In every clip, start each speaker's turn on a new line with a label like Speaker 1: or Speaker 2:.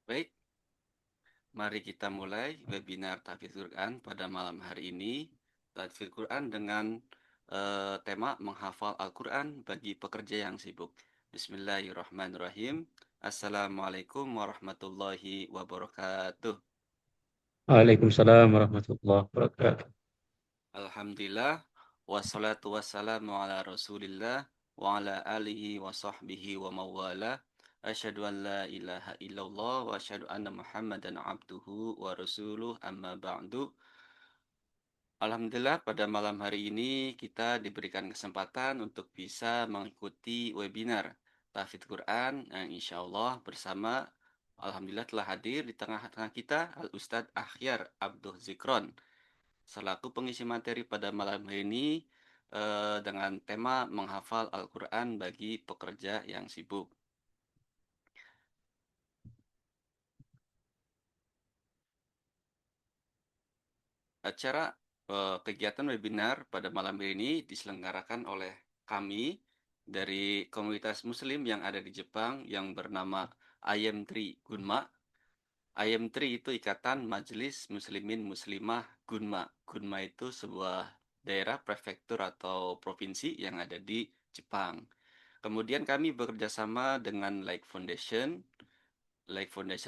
Speaker 1: Baik, mari kita mulai webinar Tahfidz Quran pada malam hari ini. Tahfidz Quran dengan tema menghafal Al-Quran bagi pekerja yang sibuk. Bismillahirrahmanirrahim. Assalamualaikum warahmatullahi wabarakatuh.
Speaker 2: Waalaikumsalam warahmatullahi wabarakatuh.
Speaker 1: Alhamdulillah, wassalatu wassalamu ala rasulillah wa ala alihi wa sahbihi wa mawala. Asyhadu an la ilaha illallah wa asyhadu anna muhammadan abduhu wa rasuluh amma ba'du. Alhamdulillah pada malam hari ini kita diberikan kesempatan untuk bisa mengikuti webinar Tahfidz Quran yang insya Allah bersama Alhamdulillah telah hadir di tengah-tengah kita Al-Ustadz Akhyar Abdul Zikron selaku pengisi materi pada malam hari ini dengan tema menghafal Al-Quran bagi pekerja yang sibuk. Acara kegiatan webinar pada malam hari ini diselenggarakan oleh kami dari komunitas muslim yang ada di Jepang yang bernama IM3 Gunma. IM3 itu Ikatan Majelis Muslimin Muslimah Gunma. Gunma itu sebuah daerah prefektur atau provinsi yang ada di Jepang. Kemudian kami bekerja sama dengan Like Foundation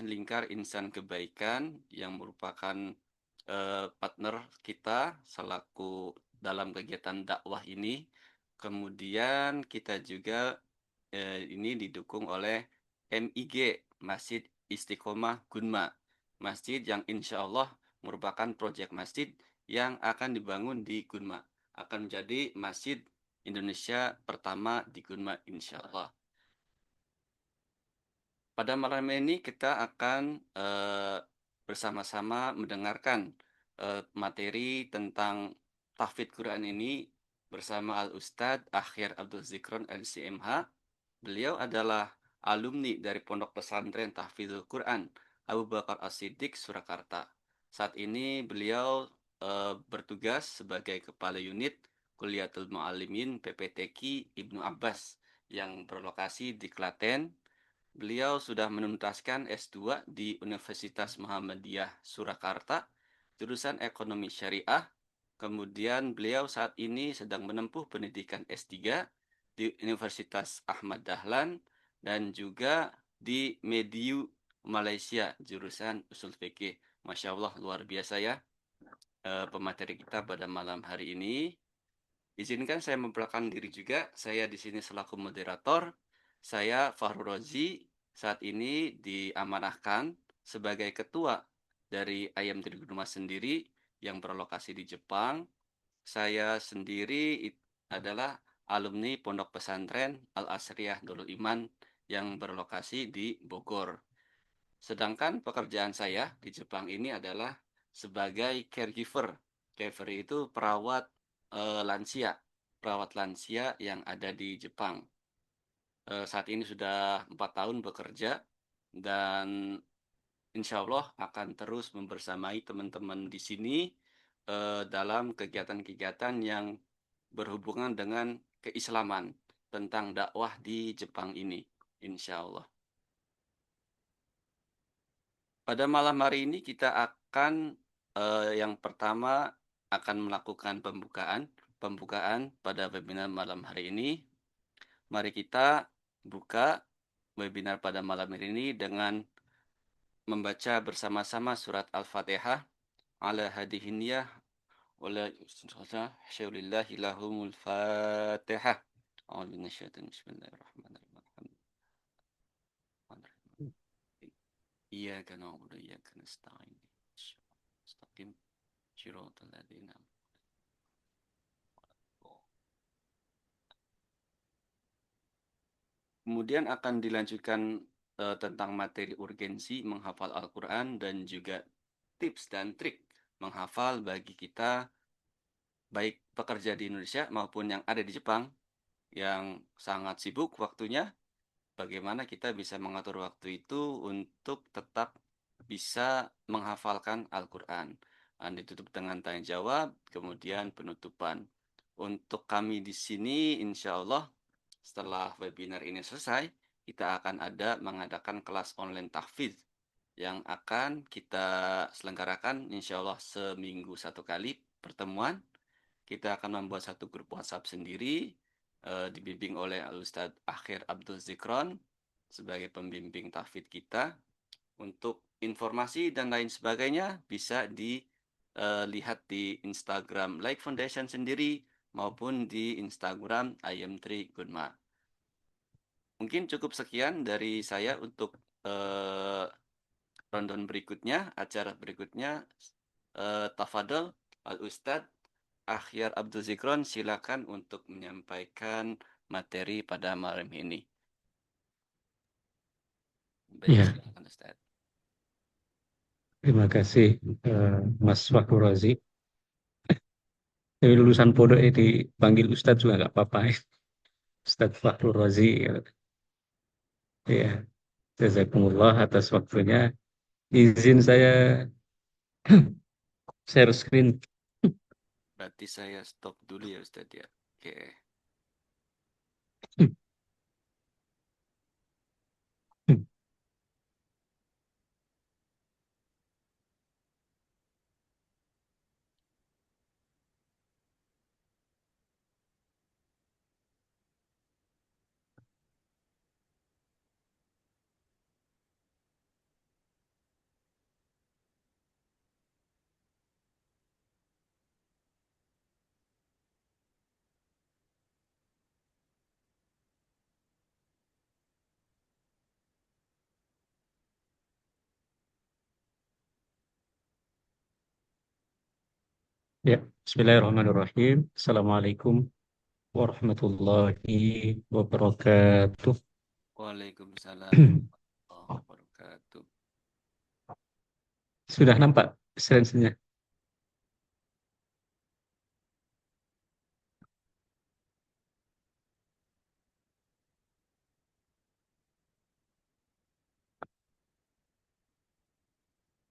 Speaker 1: Lingkar Insan Kebaikan yang merupakan partner kita selaku dalam kegiatan dakwah ini. Kemudian kita juga ini didukung oleh MIG, Masjid Istiqomah Gunma. Masjid yang insya Allah merupakan proyek masjid yang akan dibangun di Gunma. Akan menjadi masjid Indonesia pertama di Gunma insya Allah. Pada malam ini kita akan bersama-sama mendengarkan materi tentang tahfidz Quran ini bersama Al-Ustadz Akhyar Abdul Zikron LCMH. Beliau adalah alumni dari Pondok Pesantren Tahfidzul Quran Abu Bakar As-Siddiq Surakarta. Saat ini beliau bertugas sebagai Kepala Unit Kuliatul Muallimin PPTQ Ibnu Abbas yang berlokasi di Klaten. Beliau sudah menuntaskan S2 di Universitas Muhammadiyah Surakarta, jurusan Ekonomi Syariah. Kemudian beliau saat ini sedang menempuh pendidikan S3 di Universitas Ahmad Dahlan dan juga di Mediu Malaysia, jurusan Usul Fikih. Masya Allah, luar biasa ya pemateri kita pada malam hari ini. Izinkan saya memperkenalkan diri juga. Saya di sini selaku moderator. Saya Fahru Rozi. Saat ini diamanahkan sebagai ketua dari Ayam Tri Gunma sendiri yang berlokasi di Jepang. Saya sendiri adalah alumni Pondok Pesantren Al-Asriyah Nurul Iman yang berlokasi di Bogor. Sedangkan pekerjaan saya di Jepang ini adalah sebagai caregiver. Caregiver itu lansia, perawat lansia yang ada di Jepang. Saat ini sudah 4 tahun bekerja dan insya Allah akan terus membersamai teman-teman di sini dalam kegiatan-kegiatan yang berhubungan dengan keislaman tentang dakwah di Jepang ini, insya Allah. Pada malam hari ini kita akan yang pertama akan melakukan pembukaan pada webinar malam hari ini. Mari kita buka webinar pada malam hari ini dengan membaca bersama-sama surat Al-Fatihah ala hadihiniyah wala syaulillahi lahumul fatihah. Bismillahirrahmanirrahim. Iyyaka na'budu wa iyyaka nasta'in. Mustaqim siratal ladzina. Kemudian akan dilanjutkan tentang materi urgensi menghafal Al-Quran dan juga tips dan trik menghafal bagi kita baik pekerja di Indonesia maupun yang ada di Jepang yang sangat sibuk waktunya. Bagaimana kita bisa mengatur waktu itu untuk tetap bisa menghafalkan Al-Quran. Dan ditutup dengan tanya jawab, kemudian penutupan. Untuk kami di sini, insya Allah setelah webinar ini selesai, kita akan ada mengadakan kelas online tahfidz yang akan kita selenggarakan insya Allah seminggu satu kali pertemuan. Kita akan membuat satu grup WhatsApp sendiri, dibimbing oleh Al-Ustadz Akhir Abdul Zikron sebagai pembimbing tahfidz kita. Untuk informasi dan lain sebagainya bisa dilihat di Instagram Like Foundation sendiri maupun di Instagram I am Tri Gunma. Mungkin cukup sekian dari saya untuk eh, rundown berikutnya, acara berikutnya. Tafadol Al Ustadz Akhyar Abdul Zikron, silakan untuk menyampaikan materi pada malam ini. Baik,
Speaker 2: Ya,
Speaker 1: silakan Ustadz.
Speaker 2: terima kasih Mas Fakhr Razi. Dari lulusan pondok dipanggil Ustadz juga nggak apa-apa ya. Ustadz Fakhr Razi. Ya, jazakumullah atas waktunya. Izin saya share screen.
Speaker 1: Berarti saya stop dulu ya Ustadz ya. Oke.
Speaker 2: Ya, Bismillahirrahmanirrahim. Assalamualaikum warahmatullahi wabarakatuh.
Speaker 1: Waalaikumsalam warahmatullahi wabarakatuh.
Speaker 2: Sudah nampak screen-nya?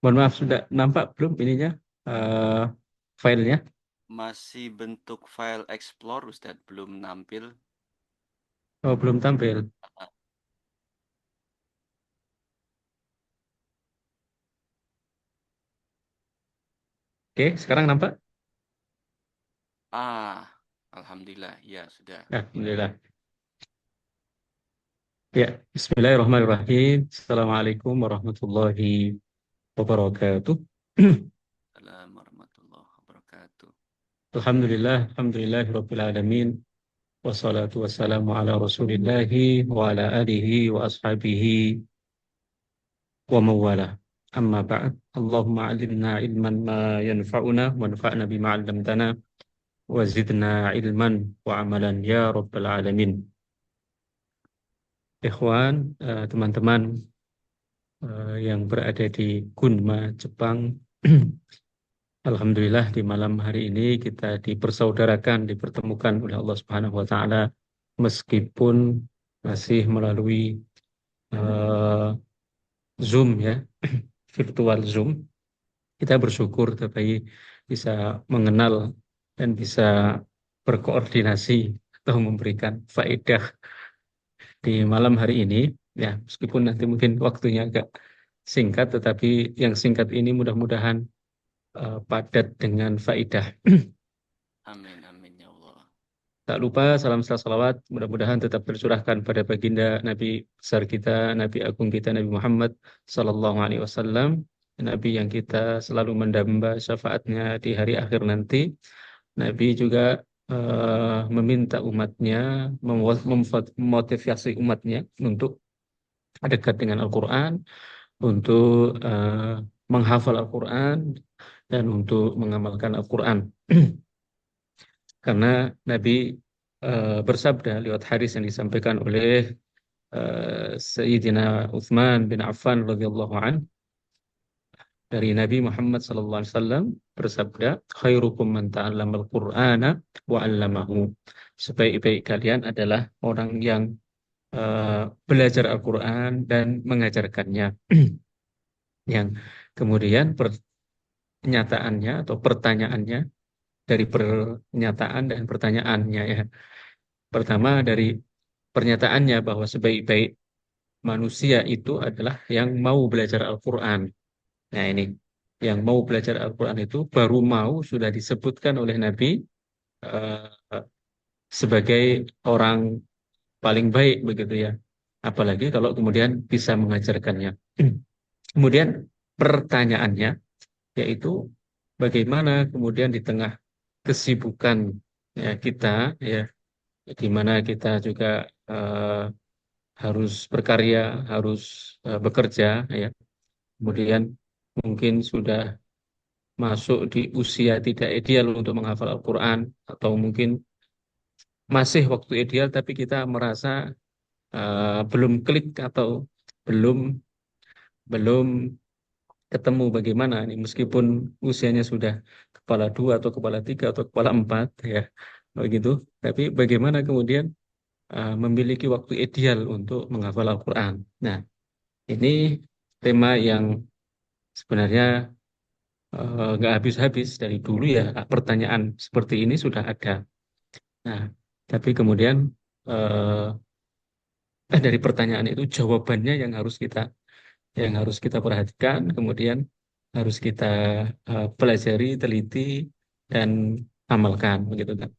Speaker 2: Mohon maaf, sudah nampak belum ininya? eh, Filenya?
Speaker 1: Masih bentuk file Explore Ustadz, belum nampil.
Speaker 2: Oh, belum tampil. Oke, sekarang nampak?
Speaker 1: Ah, Alhamdulillah, ya sudah.
Speaker 2: Alhamdulillah. Ya, Bismillahirrahmanirrahim. Assalamualaikum warahmatullahi wabarakatuh.
Speaker 1: Assalamualaikum warahmatullahi wabarakatuh.
Speaker 2: Alhamdulillahirabbil alamin. Wassalatu wassalamu ala Rasulillahi wa ala alihi wa ashabihi wa mawala. Amma ba'd. Allahumma 'allimna ilman ma yanfa'una wanfa'na bima 'allamtana wa zidna ilman wa amalan ya rabbal alamin. Ikhwan, teman-teman yang berada di Gunma, Jepang. Alhamdulillah di malam hari ini kita dipersaudarakan, dipertemukan oleh Allah Subhanahu wa taala meskipun masih melalui eh, Zoom ya, virtual Zoom. Kita bersyukur tapi bisa mengenal dan bisa berkoordinasi atau memberikan faedah di malam hari ini. Ya, meskipun nanti mungkin waktunya agak singkat, tetapi yang singkat ini mudah-mudahan padat dengan faedah.
Speaker 1: Amin, amin ya Allah.
Speaker 2: Tak lupa salam serta salawat mudah-mudahan tetap tercurahkan pada baginda Nabi besar kita, Nabi agung kita, Nabi Muhammad Sallallahu Alaihi Wasallam, Nabi yang kita selalu mendamba syafaatnya di hari akhir nanti. Nabi juga meminta umatnya, memotivasi umatnya untuk dekat dengan Al-Quran, untuk menghafal Al-Quran, dan untuk mengamalkan Al-Quran. Karena Nabi bersabda lewat hadis yang disampaikan oleh Sayyidina Utsman bin Affan radhiyallahu an, dari Nabi Muhammad sallallahu alaihi wasallam bersabda, khairukum man ta'allamal Qur'ana wa 'allamahu. Sebaik-baik kalian adalah orang yang belajar Al-Qur'an dan mengajarkannya. Yang kemudian pernyataannya atau pertanyaannya, dari pernyataan dan pertanyaannya ya. Pertama dari pernyataannya bahwa sebaik-baik manusia itu adalah yang mau belajar Al-Quran. Nah ini, yang mau belajar Al-Quran itu baru mau sudah disebutkan oleh Nabi eh, sebagai orang paling baik begitu ya. Apalagi kalau kemudian bisa mengajarkannya. Kemudian pertanyaannya yaitu bagaimana kemudian di tengah kesibukan ya kita ya, di mana kita juga eh, harus berkarya, harus bekerja ya. Kemudian mungkin sudah masuk di usia tidak ideal untuk menghafal Al-Quran atau mungkin masih waktu ideal tapi kita merasa belum klik atau belum belum ketemu bagaimana nih meskipun usianya sudah kepala dua atau kepala tiga atau kepala empat ya begitu tapi bagaimana kemudian memiliki waktu ideal untuk menghafal Al-Quran. Nah ini tema yang sebenarnya nggak habis-habis dari dulu ya pertanyaan seperti ini sudah ada. Nah tapi kemudian dari pertanyaan itu jawabannya yang harus kita perhatikan, kemudian harus kita pelajari, teliti, dan amalkan, begitu kan.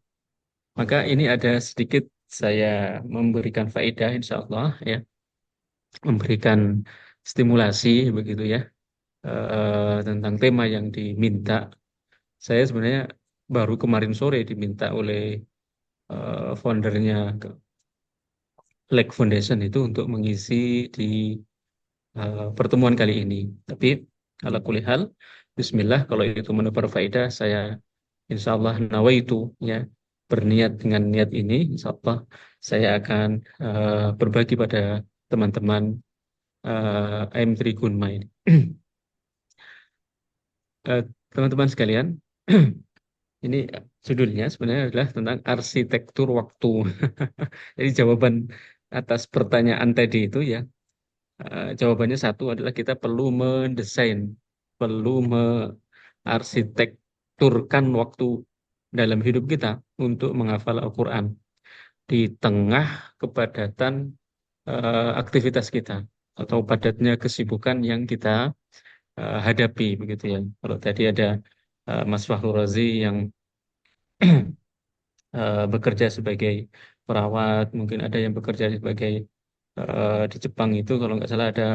Speaker 2: Maka ini ada sedikit saya memberikan faedah, insya Allah, ya, memberikan stimulasi, begitu ya, tentang tema yang diminta. Saya sebenarnya baru kemarin sore diminta oleh foundernya Lake Foundation itu untuk mengisi di pertemuan kali ini. Tapi ala kulihal, Bismillah, kalau itu menebar faedah, saya insya Allah nawaitu ya berniat dengan niat ini, insya Allah saya akan berbagi pada teman-teman M3 Gunma ini. Eh, Teman-teman sekalian, ini judulnya sebenarnya adalah tentang arsitektur waktu. Jadi jawaban atas pertanyaan tadi itu ya, jawabannya satu adalah kita perlu mendesain, perlu arsitekturkan waktu dalam hidup kita untuk menghafal Al-Quran di tengah kepadatan aktivitas kita atau padatnya kesibukan yang kita hadapi begitu ya. Kalau tadi ada Mas Fahru Razi yang bekerja sebagai perawat, mungkin ada yang bekerja sebagai di Jepang itu kalau nggak salah ada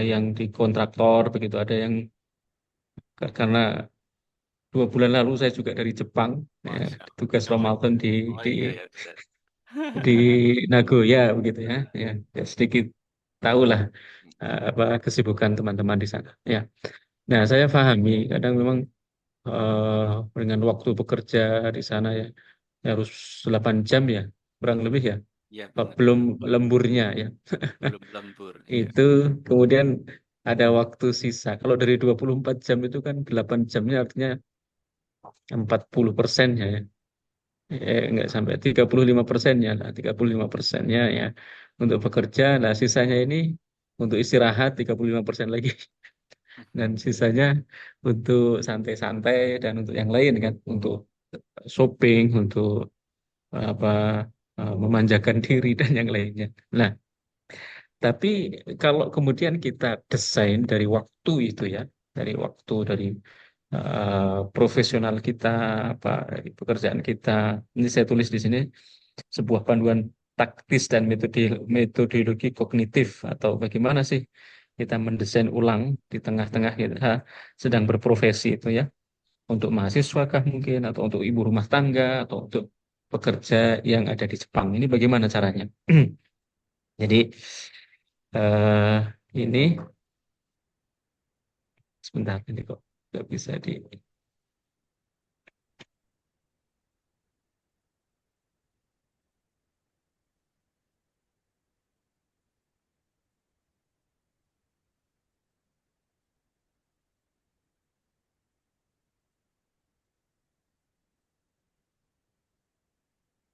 Speaker 2: yang di kontraktor begitu, ada yang karena 2 bulan lalu saya juga dari Jepang, ya,
Speaker 1: Masya Allah.
Speaker 2: tugas
Speaker 1: Coba.
Speaker 2: Ramadan
Speaker 1: Oh
Speaker 2: di
Speaker 1: iya ya Ustaz.
Speaker 2: di Nagoya begitu ya, ya, ya sedikit tahulah apa kesibukan teman-teman di sana. Ya, nah saya pahami kadang memang dengan waktu bekerja di sana ya, ya harus 8 jam ya, kurang lebih ya,
Speaker 1: Iya
Speaker 2: apa
Speaker 1: benar.
Speaker 2: belum lemburnya ya.
Speaker 1: Belum lembur. Iya.
Speaker 2: Itu kemudian ada waktu sisa. Kalau dari 24 jam itu kan 8 jamnya artinya 40% ya. Enggak sampai 35%-nya lah, 35%-nya ya untuk bekerja. Nah, sisanya ini untuk istirahat 35% lagi dan sisanya untuk santai-santai dan untuk yang lain kan, untuk shopping, untuk apa memanjakan diri dan yang lainnya. Nah, tapi kalau kemudian kita desain dari waktu itu ya, dari waktu dari profesional kita, apa dari pekerjaan kita. Ini saya tulis di sini sebuah panduan taktis dan metodologi kognitif atau bagaimana sih kita mendesain ulang di tengah-tengah kita sedang berprofesi itu ya, untuk mahasiswa kah mungkin atau untuk ibu rumah tangga atau untuk pekerja yang ada di Jepang. Ini bagaimana caranya? Jadi ini sebentar ini kok nggak bisa di.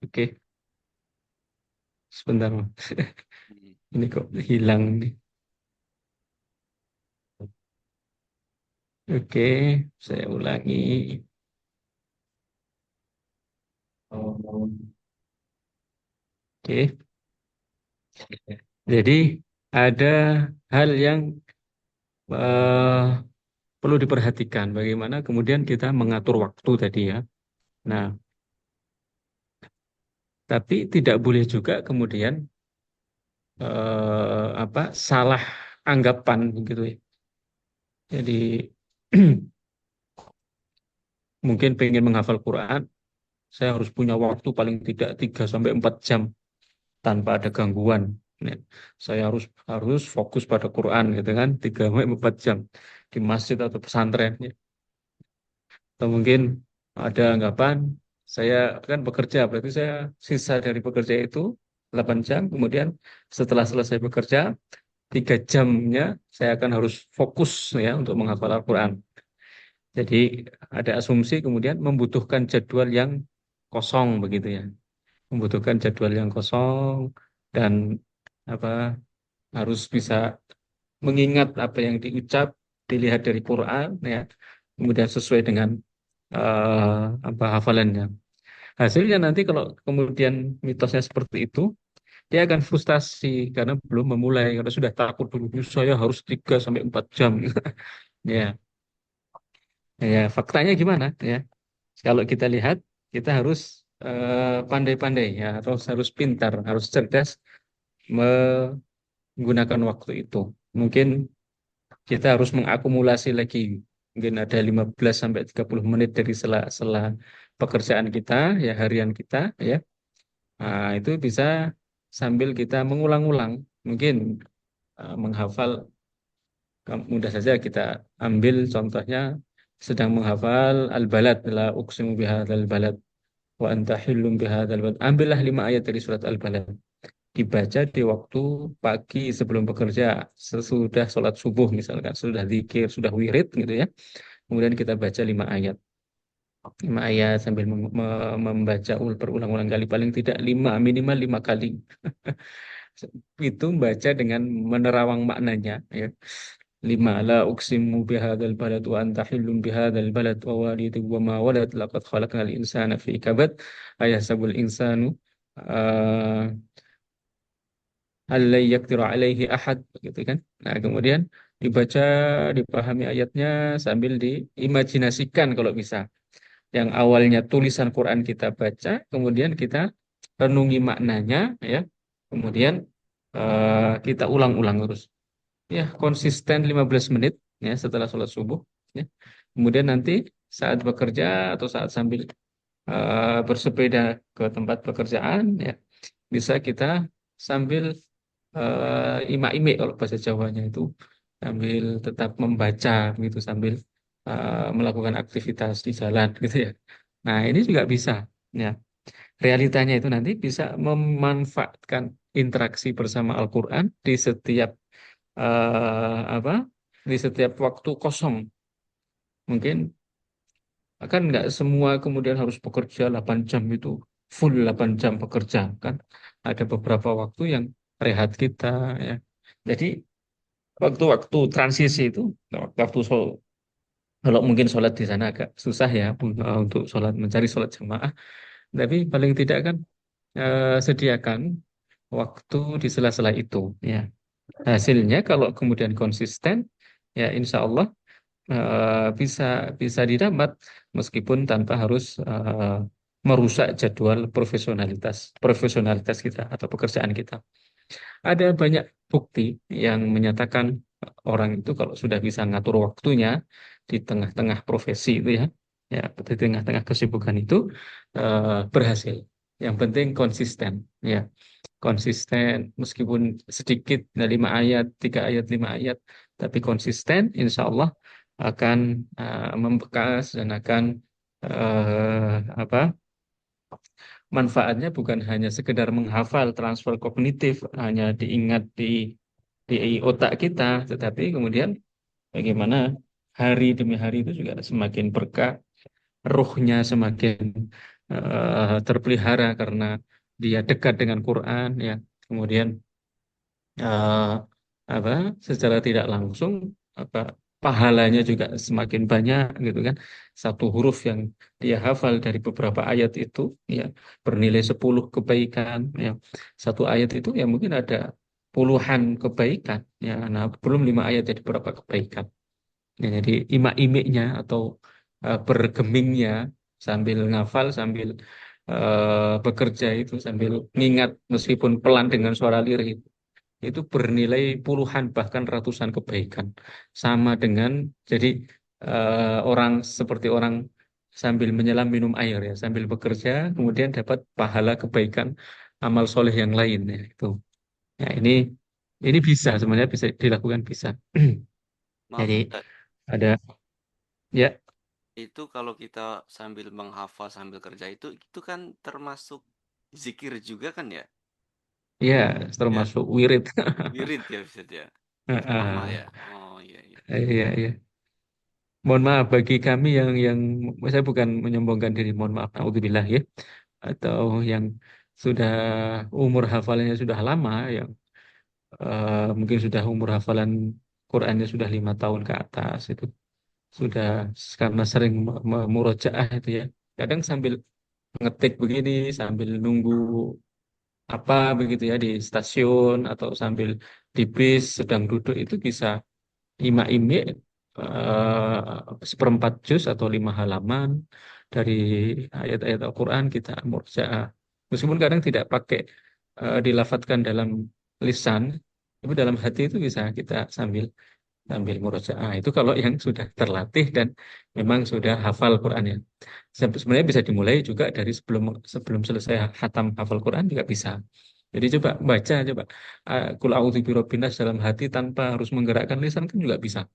Speaker 2: Oke, sebentar.
Speaker 1: Hmm.
Speaker 2: Ini kok hilang nih. Oke, saya ulangi. Oke, Jadi ada hal yang eh, perlu diperhatikan bagaimana kemudian kita mengatur waktu tadi ya. Nah, tapi tidak boleh juga kemudian salah anggapan gitu ya. Jadi mungkin pengen menghafal Quran, saya harus punya waktu paling tidak 3 sampai 4 jam tanpa ada gangguan. Nah, saya harus harus fokus pada Quran gitu kan, 3 sampai 4 jam di masjid atau pesantren. Ya. Atau mungkin ada anggapan saya kan bekerja, berarti saya sisa dari bekerja itu 8 jam, kemudian setelah selesai bekerja 3 jamnya saya akan harus fokus ya untuk menghafal Al-Quran. Jadi ada asumsi kemudian membutuhkan jadwal yang kosong begitu ya, membutuhkan jadwal yang kosong dan apa harus bisa mengingat apa yang diucap, dilihat dari Quran ya, kemudian sesuai dengan hafalannya. Hasilnya nanti kalau kemudian mitosnya seperti itu, dia akan frustasi karena belum memulai, karena sudah takut dulu, saya harus 3 sampai 4 jam." Ya, ya faktanya gimana ya? Kalau kita lihat, kita harus pandai-pandai ya, harus pintar, harus cerdas menggunakan waktu itu. Mungkin kita harus mengakumulasi lagi, mungkin ada 15 sampai 30 menit dari sela-sela pekerjaan kita, ya harian kita, ya. Nah, itu bisa sambil kita mengulang-ulang, mungkin menghafal, mudah saja kita ambil contohnya sedang menghafal al-balad, la uqsimu bihadzal balad wa anta hillum bihadzal balad. Ambillah 5 ayat dari surat al-balad. Dibaca di waktu pagi sebelum bekerja, sesudah sholat subuh misalkan, sudah zikir, sudah wirid gitu ya. Kemudian kita baca 5 ayat. 5 ayat sambil membaca berulang-ulang kali, paling tidak lima, minimal 5 kali. Itu baca dengan menerawang maknanya ya. 5, la uqsimu bihadzal balad wa anta hillum bihadzal balad wa walidin wa ma walad laqad khalaqnal insana fi kabad ayahsabul insanu uh, alla yaqdiru alaihi ahad gitu kan. Nah, kemudian dibaca, dipahami ayatnya sambil diimajinasikan kalau bisa. Yang awalnya tulisan Quran kita baca, kemudian kita renungi maknanya ya. Kemudian kita ulang-ulang terus. Ya, konsisten 15 menit ya setelah sholat subuh ya. Kemudian nanti saat bekerja atau saat sambil bersepeda ke tempat pekerjaan ya, bisa kita sambil ima-ime kalau bahasa Jawanya itu, sambil tetap membaca gitu, sambil melakukan aktivitas di jalan gitu ya. Nah, ini juga bisa ya. Realitanya itu nanti bisa memanfaatkan interaksi bersama Al-Qur'an di setiap apa? Di setiap waktu kosong. Mungkin kan nggak semua kemudian harus bekerja 8 jam itu full 8 jam bekerja kan. Ada beberapa waktu yang rehat kita ya. Jadi waktu-waktu transisi itu, waktu kalau mungkin sholat di sana agak susah ya untuk sholat, mencari sholat jamaah. Tapi paling tidak kan sediakan waktu di sela-sela itu. Ya, hasilnya kalau kemudian konsisten, ya insya Allah bisa bisa didapat meskipun tanpa harus merusak jadwal profesionalitas profesionalitas kita atau pekerjaan kita. Ada banyak bukti yang menyatakan orang itu kalau sudah bisa ngatur waktunya di tengah-tengah profesi itu ya, ya di tengah-tengah kesibukan itu berhasil. Yang penting konsisten, ya konsisten meskipun sedikit, nah, 5 ayat, 3 ayat, 5 ayat, tapi konsisten, insya Allah akan membekas dan akan apa manfaatnya bukan hanya sekedar menghafal, transfer kognitif, hanya diingat di otak kita, tetapi kemudian bagaimana hari demi hari itu juga semakin berkah, ruhnya semakin terpelihara karena dia dekat dengan Quran ya. Kemudian eh, apa secara tidak langsung apa pahalanya juga semakin banyak gitu kan. Satu huruf yang dia hafal dari beberapa ayat itu ya bernilai 10 kebaikan ya. Satu ayat itu ya mungkin ada puluhan kebaikan. Ya, nah belum 5 ayat jadi berapa kebaikan. Ya, jadi imak-imiknya atau bergemingnya sambil ngafal, sambil bekerja itu, sambil ngingat meskipun pelan dengan suara lirih itu bernilai puluhan bahkan ratusan kebaikan. Sama dengan jadi orang seperti orang sambil menyelam minum air ya, sambil bekerja kemudian dapat pahala kebaikan amal soleh yang lain ya itu. Ya ini bisa sebenarnya bisa dilakukan bisa.
Speaker 1: Maaf
Speaker 2: Jadi
Speaker 1: Ustaz,
Speaker 2: ada ya
Speaker 1: itu kalau kita sambil menghafal sambil kerja itu kan termasuk zikir juga kan ya?
Speaker 2: ya
Speaker 1: Ya,
Speaker 2: termasuk wirid.
Speaker 1: wirid ya Ustaz ya. Sama
Speaker 2: Heeh.
Speaker 1: ya. Oh iya iya.
Speaker 2: Iya iya. Mohon maaf bagi kami yang saya bukan menyombongkan diri, mohon maaf, naudzubillah ya, atau yang sudah umur hafalannya sudah lama, yang mungkin sudah umur hafalan Qurannya sudah 5 tahun ke atas itu sudah karena sering murojaah itu ya. Kadang sambil ngetik begini, sambil nunggu apa begitu ya di stasiun atau sambil di bis sedang duduk itu bisa ima-imi seperempat juz atau 5 halaman dari ayat-ayat Al-Quran kita murjaah. Meskipun kadang tidak pakai dilafatkan dalam lisan, tapi dalam hati itu bisa kita sambil sambil murojaah. Itu kalau yang sudah terlatih dan memang sudah hafal Qurannya. Sebenarnya bisa dimulai juga dari sebelum sebelum selesai hatam hafal Quran juga bisa. Jadi coba baca coba Qul a'udzu birabbin nas dalam hati tanpa harus menggerakkan lisan kan juga bisa.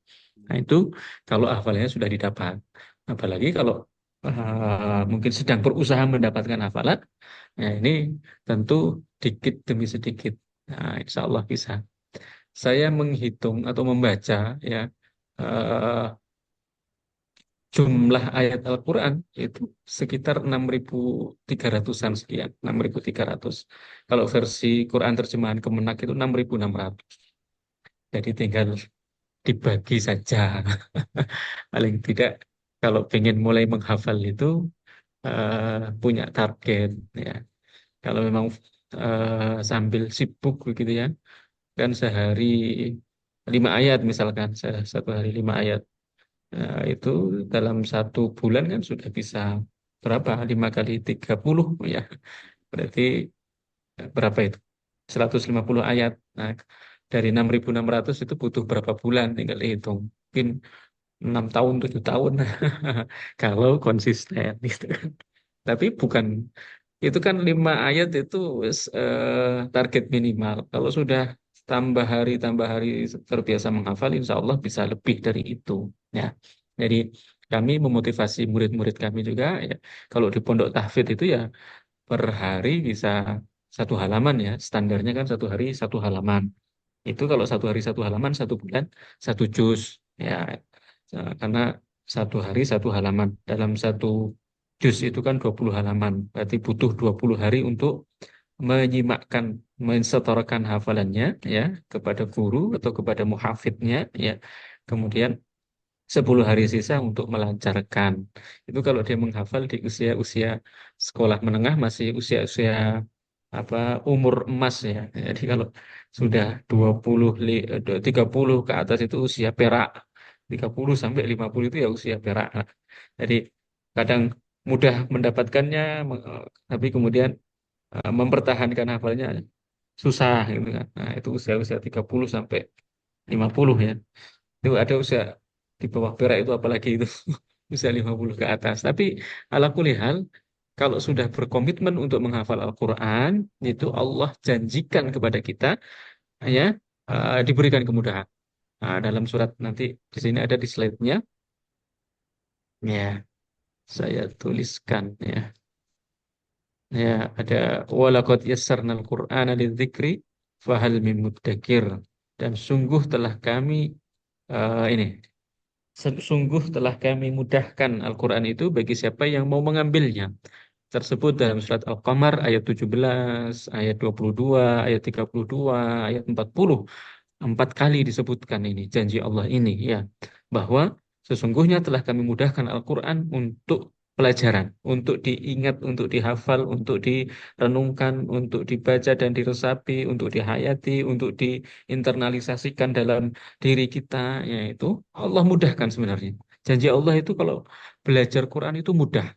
Speaker 2: Nah, itu kalau hafalannya sudah didapat. Apalagi kalau mungkin sedang berusaha mendapatkan hafalan, nah ini tentu dikit demi sedikit. Nah, insya Allah bisa. Saya menghitung atau membaca ya eh, jumlah ayat Al-Quran itu sekitar 6.300-an sekian, 6.300. Kalau versi Quran terjemahan Kemenak itu 6.600. Jadi tinggal dibagi saja. Paling tidak kalau pengen mulai menghafal itu punya target ya. Kalau memang sambil sibuk begitu ya, kan sehari 5 ayat misalkan, 1 hari 5 ayat. Nah, itu dalam 1 bulan kan sudah bisa berapa? 5 kali 30 ya. Berarti berapa itu? 150 ayat. Nah, dari 6.600 itu butuh berapa bulan? Tinggal hitung. Mungkin 6 tahun, 7 tahun. Kalau konsisten gitu kan. Tapi bukan, itu kan 5 ayat itu target minimal. Kalau sudah tambah hari terbiasa menghafal, insya Allah bisa lebih dari itu. Ya, jadi kami memotivasi murid-murid kami juga ya. Kalau di pondok tahfidz itu ya per hari bisa 1 halaman ya. Standarnya kan 1 hari 1 halaman. Itu kalau 1 hari 1 halaman 1 bulan 1 juz ya. Karena 1 hari 1 halaman dalam 1 juz itu kan 20 halaman. Berarti butuh 20 hari untuk menyimakkan, mensetorkan hafalannya ya kepada guru atau kepada muhafidnya ya. Kemudian 10 hari sisa untuk melancarkan. Itu kalau dia menghafal di usia-usia sekolah menengah masih usia-usia apa umur emas ya. Jadi kalau sudah 30 ke atas itu usia perak. 30 sampai 50 itu ya usia perak. Nah, jadi kadang mudah mendapatkannya tapi kemudian mempertahankan hafalnya susah gitu kan. Nah, itu usia-usia 30 sampai 50 ya. Itu ada usia di bawah perak itu apalagi itu usia 50 ke atas. Tapi ala kulli hal kalau sudah berkomitmen untuk menghafal Al-Quran, itu Allah janjikan kepada kita ya diberikan kemudahan. Nah, dalam surat nanti di sini ada di slide-nya ya saya tuliskan ya. Ya, ada walaqad yassarnal Qur'ana lidzikri fahal mim muddakir. Dan sungguh telah kami ini sungguh telah kami mudahkan Al-Quran itu bagi siapa yang mau mengambilnya. Tersebut dalam surat Al-Qamar ayat 17, ayat 22, ayat 32, ayat 40. 4 kali disebutkan ini janji Allah ini ya bahwa sesungguhnya telah kami mudahkan Al-Quran untuk pelajaran untuk diingat, untuk dihafal, untuk direnungkan, untuk dibaca dan diresapi, untuk dihayati, untuk diinternalisasikan dalam diri kita, yaitu Allah mudahkan sebenarnya. Janji Allah itu kalau belajar Quran itu mudah.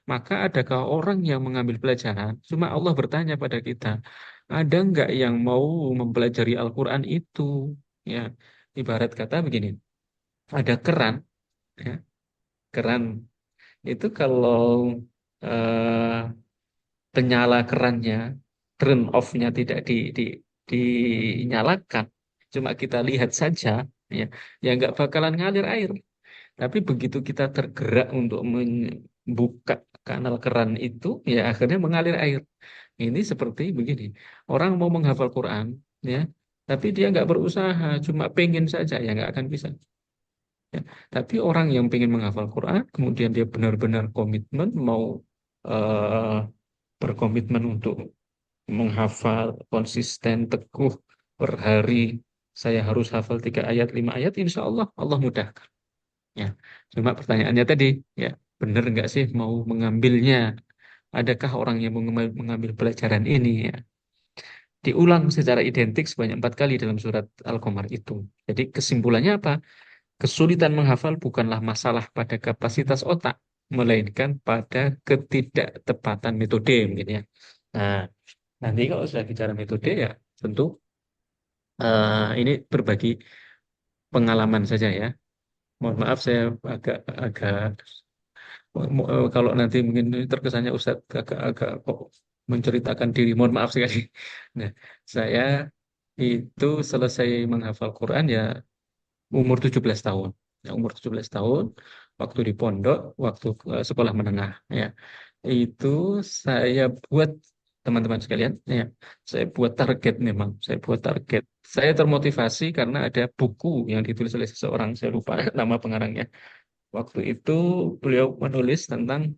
Speaker 2: Maka adakah orang yang mengambil pelajaran? Cuma Allah bertanya pada kita, ada nggak yang mau mempelajari Al-Quran itu? Ya, ibarat kata begini, ada keran, ya, keran itu kalau eh, penyala kerannya, turn off-nya tidak dinyalakan, cuma kita lihat saja, ya, ya nggak bakalan ngalir air. Tapi begitu kita tergerak untuk membuka kanal keran itu, ya akhirnya mengalir air. Ini seperti begini, orang mau menghafal Quran, ya, tapi dia nggak berusaha, cuma pengen saja, ya nggak akan bisa. Ya. Tapi orang yang pengen menghafal Quran, kemudian dia benar-benar komitmen, mau eh, berkomitmen untuk menghafal, konsisten, teguh, per hari, saya harus hafal 3 ayat, 5 ayat, insya Allah, Allah mudahkan. Ya. Cuma pertanyaannya tadi, ya, benar nggak sih mau mengambilnya? Adakah orang yang mau mengambil pelajaran ini? Ya. Diulang secara identik sebanyak 4 kali dalam surat Al-Qamar itu. Jadi kesimpulannya apa? Kesulitan menghafal bukanlah masalah pada kapasitas otak, melainkan pada ketidaktepatan metode, mungkin ya. Nah, nanti kalau sudah bicara metode ya, tentu ini berbagi pengalaman saja ya. Mohon maaf saya agak agak kalau nanti mungkin terkesannya Ustadz agak kok menceritakan diri. Mohon maaf sekali. Nah, saya itu selesai menghafal Quran ya umur 17 tahun. Ya, umur 17 tahun, waktu di pondok, waktu sekolah menengah. Ya, itu saya buat teman-teman sekalian. Ya, saya buat target memang. Saya buat target. Saya termotivasi karena ada buku yang ditulis oleh seseorang. Saya lupa nama pengarangnya. Waktu itu beliau menulis tentang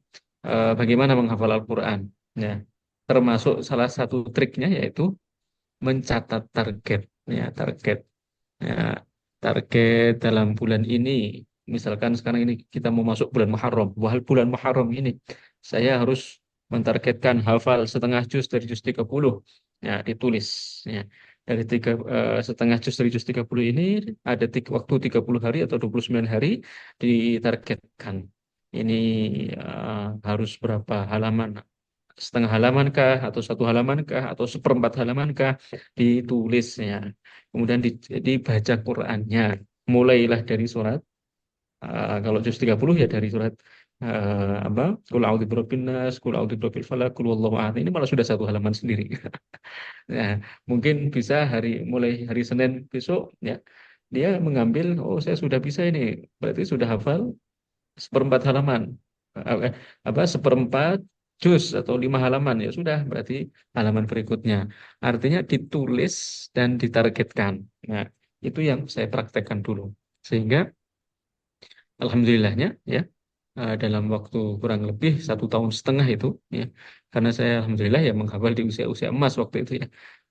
Speaker 2: bagaimana menghafal Al-Quran. Ya, termasuk salah satu triknya yaitu mencatat target. Ya, target. Ya, target dalam bulan ini, misalkan sekarang ini kita mau masuk bulan Muharram. Wah, bulan Muharram ini saya harus mentargetkan hafal setengah juz dari juz 30. Ya, ditulis. Ya. Dari setengah juz dari juz 30 ini ada waktu 30 hari atau 29 hari ditargetkan. Ini harus berapa halaman? Setengah halaman kah atau 1 halaman kah atau seperempat halaman kah ditulisnya, kemudian dibaca Qurannya, mulailah dari surat kalau juz 30 ya dari surat apa, Qul a'udzu birabbin nas, Qul a'udzu birabbil falaq, Qul huwallahu ahad. Ini malah sudah 1 halaman sendiri. Nah, mungkin bisa mulai hari Senin besok ya, dia mengambil, oh saya sudah bisa ini, berarti sudah hafal seperempat halaman. Eh, apa seperempat juz atau 5 halaman, ya sudah berarti halaman berikutnya, artinya ditulis dan ditargetkan. Nah, itu yang saya praktekkan dulu, sehingga alhamdulillahnya ya dalam waktu kurang lebih 1 tahun setengah itu ya, karena saya alhamdulillah ya menghafal di usia-usia emas waktu itu ya.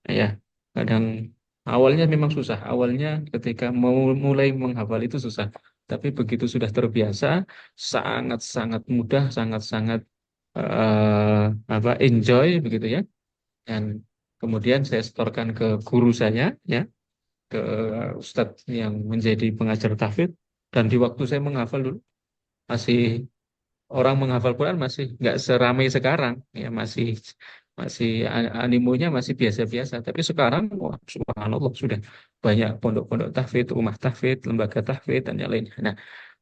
Speaker 2: Ya, kadang awalnya memang susah, awalnya ketika mau mulai menghafal itu susah, tapi begitu sudah terbiasa sangat-sangat mudah, sangat-sangat enjoy begitu ya. Dan kemudian saya setorkan ke guru saya ya, ke ustadz yang menjadi pengajar tahfidz, dan di waktu saya menghafal dulu masih, orang menghafal Quran masih nggak seramai sekarang ya, masih masih animonya masih biasa-biasa, tapi sekarang wah, subhanallah sudah banyak pondok-pondok tahfidz, rumah tahfidz, lembaga tahfidz dan yang lainnya. Nah,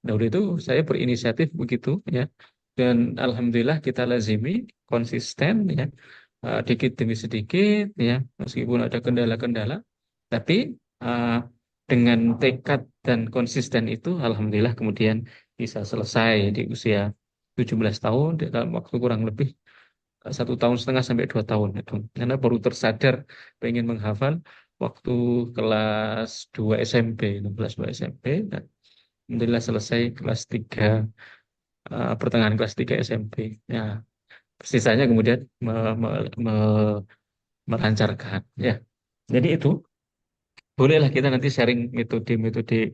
Speaker 2: dahulu itu saya berinisiatif begitu ya, dan alhamdulillah kita lazimi, konsisten ya, dikit demi sedikit ya, meskipun ada kendala-kendala, tapi uh, dengan tekad dan konsisten itu alhamdulillah kemudian bisa selesai di usia 17 tahun dalam waktu kurang lebih 1 tahun setengah sampai 2 tahun itu. Karena baru tersadar pengen menghafal waktu kelas 2 SMP, kelas 2 SMP, dan alhamdulillah selesai kelas 3 pertengahan kelas 3 SMP. Ya, sisanya kemudian me- melancarkan ya. Jadi itu bolehlah kita nanti sharing metode-metode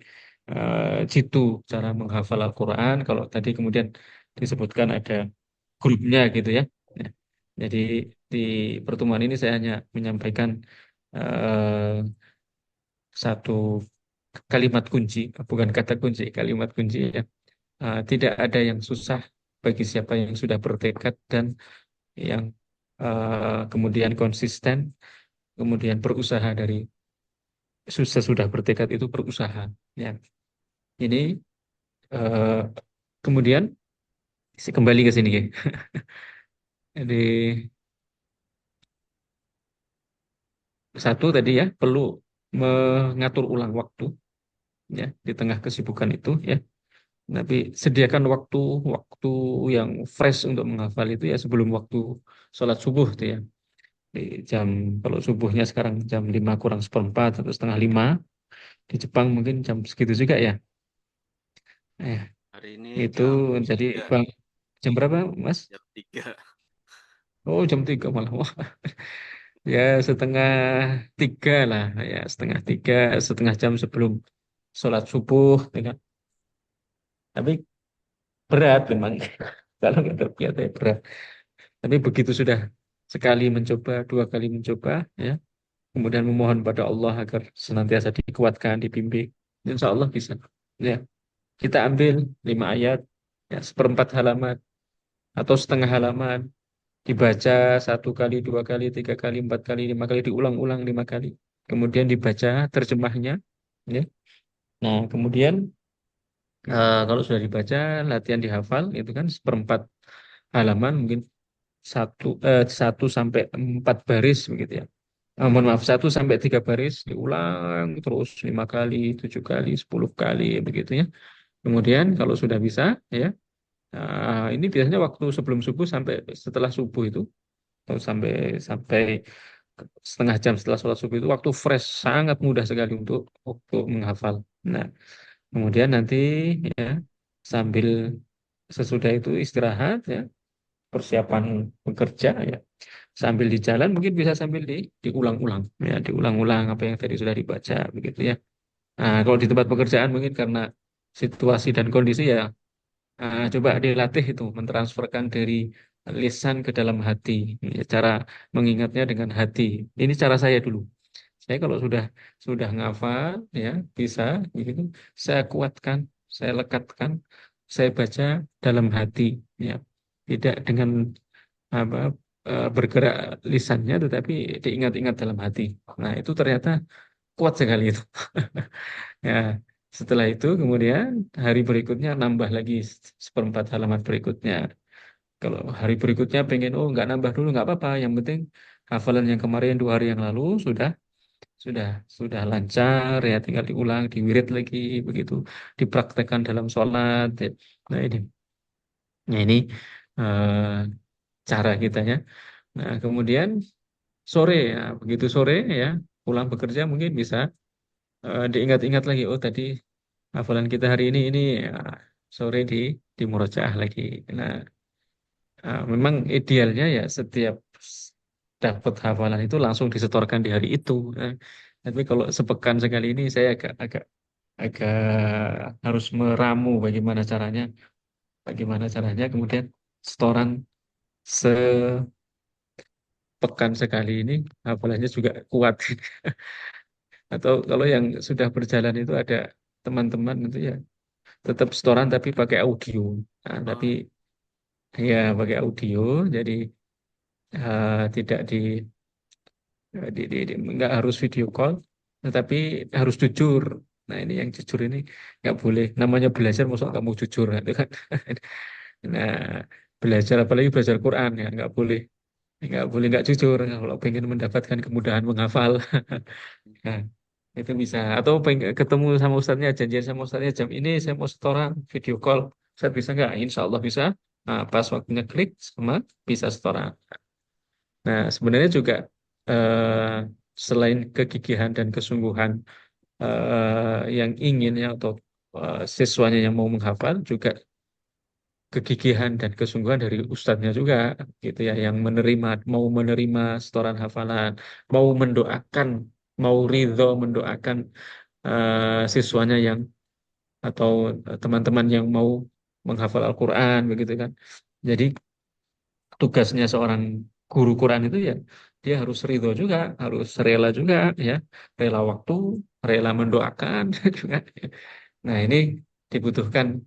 Speaker 2: jitu cara menghafal Al-Quran. Kalau tadi kemudian disebutkan ada grupnya gitu ya. Ya. Jadi di pertemuan ini saya hanya menyampaikan eh, satu kalimat kunci, bukan kata kunci, kalimat kunci ya. Tidak ada yang susah bagi siapa yang sudah bertekad dan yang kemudian konsisten, kemudian berusaha dari susah sudah bertekad itu berusaha. Ya, ini eh, kemudian kembali ke sini ya. Jadi satu tadi ya perlu mengatur ulang waktu ya di tengah kesibukan itu ya. Tapi sediakan waktu waktu yang fresh untuk menghafal itu ya sebelum waktu sholat subuh tuh ya. Di jam kalau subuhnya sekarang jam 5 kurang seperempat atau setengah 5 di Jepang mungkin jam segitu juga ya. Eh,
Speaker 1: Hari ini
Speaker 2: itu
Speaker 1: jam
Speaker 2: jadi
Speaker 1: 3,
Speaker 2: bang jam berapa Mas?
Speaker 1: jam 3.
Speaker 2: Oh jam 3 malah. Wah, ya setengah 3 lah ya setengah 3 setengah jam sebelum sholat subuh ya kan. Tapi berat memang kalau nggak terbiasa ya berat. Tapi begitu sudah sekali mencoba, dua kali mencoba, ya, kemudian memohon pada Allah agar senantiasa dikuatkan, dibimbing, insya Allah bisa. Ya, kita ambil 5 ayat, ya, seperempat halaman atau setengah halaman, dibaca 1 kali, 2 kali, 3 kali, 4 kali, 5 kali, diulang-ulang 5 kali. Kemudian dibaca terjemahnya, ya. Nah, kemudian kalau sudah dibaca, latihan dihafal, itu kan seperempat halaman mungkin 1 sampai 4 baris begitu ya. Mohon maaf 1 sampai 3 baris diulang terus 5 kali, 7 kali, 10 kali begitu ya. Kemudian kalau sudah bisa ya, ini biasanya waktu sebelum subuh sampai setelah subuh itu atau sampai sampai setengah jam setelah sholat subuh itu waktu fresh sangat mudah sekali untuk menghafal. Nah, kemudian nanti ya sambil sesudah itu istirahat ya persiapan bekerja ya sambil di jalan mungkin bisa sambil diulang-ulang ya diulang-ulang apa yang tadi sudah dibaca begitu ya. Nah, kalau di tempat pekerjaan mungkin karena situasi dan kondisi ya coba dilatih itu mentransferkan dari lisan ke dalam hati. Ya, cara mengingatnya dengan hati. Ini cara saya dulu. Saya kalau sudah ngafal ya bisa begitu saya kuatkan, saya lekatkan, saya baca dalam hati ya. Tidak dengan apa bergerak lisannya tetapi diingat-ingat dalam hati. Nah, itu ternyata kuat sekali itu. Ya, setelah itu kemudian hari berikutnya nambah lagi seperempat halaman berikutnya. Kalau hari berikutnya pengen oh nggak nambah dulu nggak apa-apa. Yang penting hafalan yang kemarin 2 hari yang lalu sudah sudah lancar ya tinggal diulang diwirid lagi begitu dipraktekkan dalam sholat. Ya. Nah ini eh, cara kita ya. Nah kemudian sore ya begitu sore ya pulang bekerja mungkin bisa diingat-ingat lagi oh tadi hafalan kita hari ini ya, sore di murojaah lagi. Nah memang idealnya ya setiap dapat hafalan itu langsung disetorkan di hari itu. Tapi kalau sepekan sekali ini saya agak agak agak harus meramu bagaimana caranya kemudian setoran sepekan sekali ini hafalannya juga kuat. Atau kalau yang sudah berjalan itu ada teman-teman itu ya tetap setoran tapi pakai audio. Nah, tapi
Speaker 1: Oh,
Speaker 2: ya pakai audio jadi tidak nggak harus video call tetapi harus jujur. Nah ini yang jujur ini nggak boleh namanya belajar masuk kamu jujur itu kan. Nah belajar apalagi belajar Quran ya nggak boleh nggak jujur kalau pengen mendapatkan kemudahan menghafal. Nah, itu bisa atau ketemu sama ustadznya janjian sama ustadznya jam ini saya mau setoran video call saya bisa nggak Insya Allah bisa. Nah, pas waktunya klik sama bisa setoran. Nah sebenarnya juga eh, selain kegigihan dan kesungguhan yang ingin ya atau siswanya yang mau menghafal juga kegigihan dan kesungguhan dari ustadznya juga gitu ya yang mau menerima setoran hafalan mau mendoakan mau ridho mendoakan siswanya yang atau teman-teman yang mau menghafal Al-Quran begitu kan. Jadi tugasnya seorang guru Quran itu ya dia harus ridho juga, harus rela juga ya, rela waktu, rela mendoakan juga. Nah ini dibutuhkan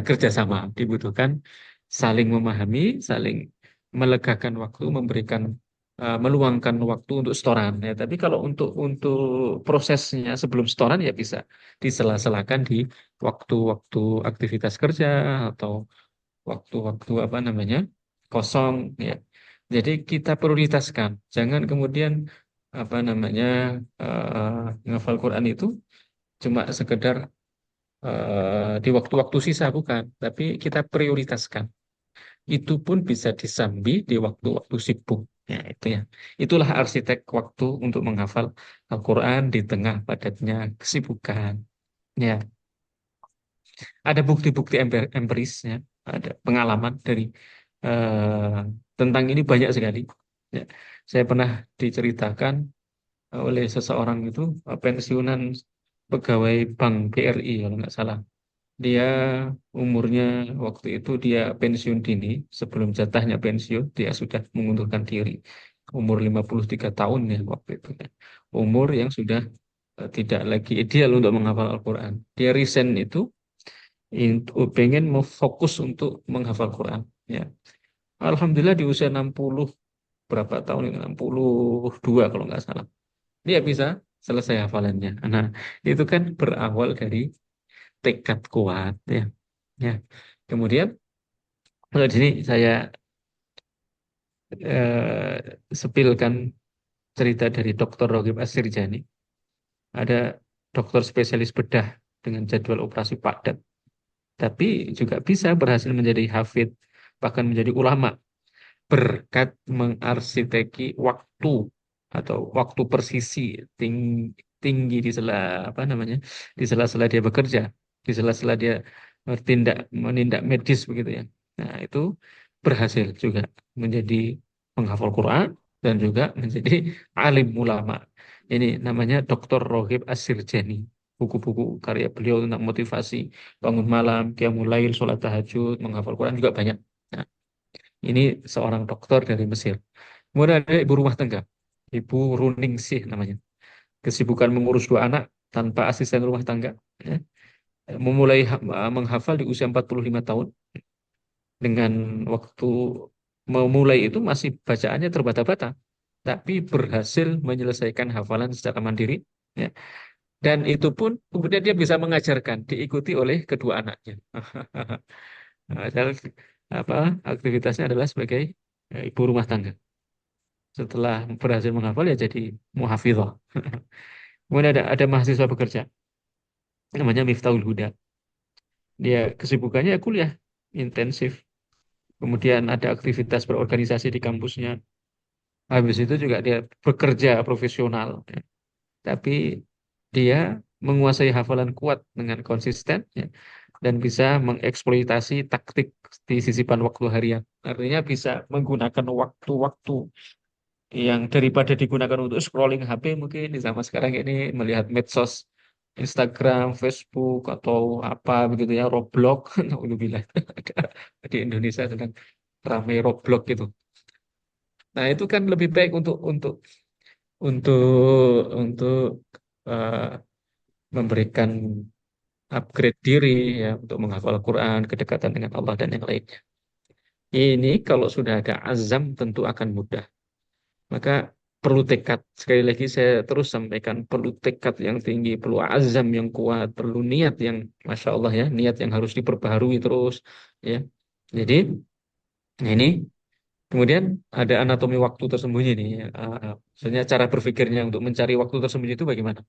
Speaker 2: kerjasama, dibutuhkan saling memahami, saling melegakan waktu, memberikan meluangkan waktu untuk setoran ya. Tapi kalau untuk prosesnya sebelum setoran ya bisa disela-selakan di waktu-waktu aktivitas kerja atau waktu-waktu apa namanya kosong ya. Jadi kita prioritaskan, jangan kemudian apa namanya ngafal Quran itu cuma sekedar di waktu-waktu sisa bukan, tapi kita prioritaskan. Itu pun bisa disambi di waktu-waktu sibuk. Ya, itu ya. Itulah arsitek waktu untuk menghafal Al-Quran di tengah padatnya kesibukan. Ya, ada bukti-bukti empirisnya, ada pengalaman dari eh, tentang ini banyak sekali. Ya, saya pernah diceritakan oleh seseorang itu pensiunan pegawai Bank BRI kalau nggak salah. Dia umurnya waktu itu dia pensiun dini, sebelum jatahnya pensiun, dia sudah mengundurkan diri. Umur 53 tahun ya waktu itu. Ya. Umur yang sudah tidak lagi ideal untuk menghafal Al-Quran. Dia resign itu pengen mau fokus untuk menghafal Quran. Ya. Alhamdulillah di usia 60 berapa tahun ini? 62 kalau nggak salah. Dia bisa selesai hafalannya. Nah, itu kan berawal dari tekad kuat ya. Ya. Kemudian kalau di sini saya sepilkan cerita dari Dr. Ragib Assirjani. Ada dokter spesialis bedah dengan jadwal operasi padat, tapi juga bisa berhasil menjadi hafid, bahkan menjadi ulama berkat mengarsiteki waktu atau waktu persisi tinggi di sela apa namanya di sela-sela dia bekerja, di sela-sela dia menindak medis begitu ya. Nah itu berhasil juga menjadi penghafal Quran dan juga menjadi alim ulama. Ini namanya Dr. Rohib Asirjani. Buku-buku karya beliau tentang motivasi, bangun malam, qiyamul lail, sholat tahajud, menghafal Quran juga banyak. Nah, ini seorang dokter dari Mesir. Kemudian ada ibu rumah tangga, Ibu Runingsih namanya. Kesibukan mengurus dua anak tanpa asisten rumah tangga. Ya. Memulai menghafal di usia 45 tahun. Dengan waktu memulai itu masih bacaannya terbata-bata. Tapi berhasil menyelesaikan hafalan secara mandiri. Ya. Dan itu pun kemudian dia bisa mengajarkan, diikuti oleh kedua anaknya. Nah, apa aktivitasnya adalah sebagai ibu rumah tangga. Setelah berhasil menghafal ya jadi muhafizah. Kemudian ada mahasiswa bekerja namanya Miftahul Huda. Dia kesibukannya ya kuliah intensif. Kemudian ada aktivitas berorganisasi di kampusnya. Habis itu juga dia bekerja profesional. Ya. Tapi dia menguasai hafalan kuat dengan konsisten ya, dan bisa mengeksploitasi taktik di sisipan waktu harian. Artinya bisa menggunakan waktu-waktu yang daripada digunakan untuk scrolling HP mungkin di zaman sekarang ini melihat medsos Instagram, Facebook atau apa begitu ya, Roblox, Alhamdulillah di Indonesia sedang ramai Roblox gitu. Nah itu kan lebih baik untuk untuk eh, memberikan upgrade diri ya untuk menghafal Quran, kedekatan dengan Allah dan yang lainnya. Ini kalau sudah ada azam tentu akan mudah. Maka perlu tekad. Sekali lagi saya terus sampaikan, perlu tekad yang tinggi, perlu azam yang kuat, perlu niat yang, Masya Allah ya, niat yang harus diperbaharui terus. Ya, jadi ini kemudian ada anatomi waktu tersembunyi nih. Ya. Maksudnya cara berpikirnya untuk mencari waktu tersembunyi itu bagaimana?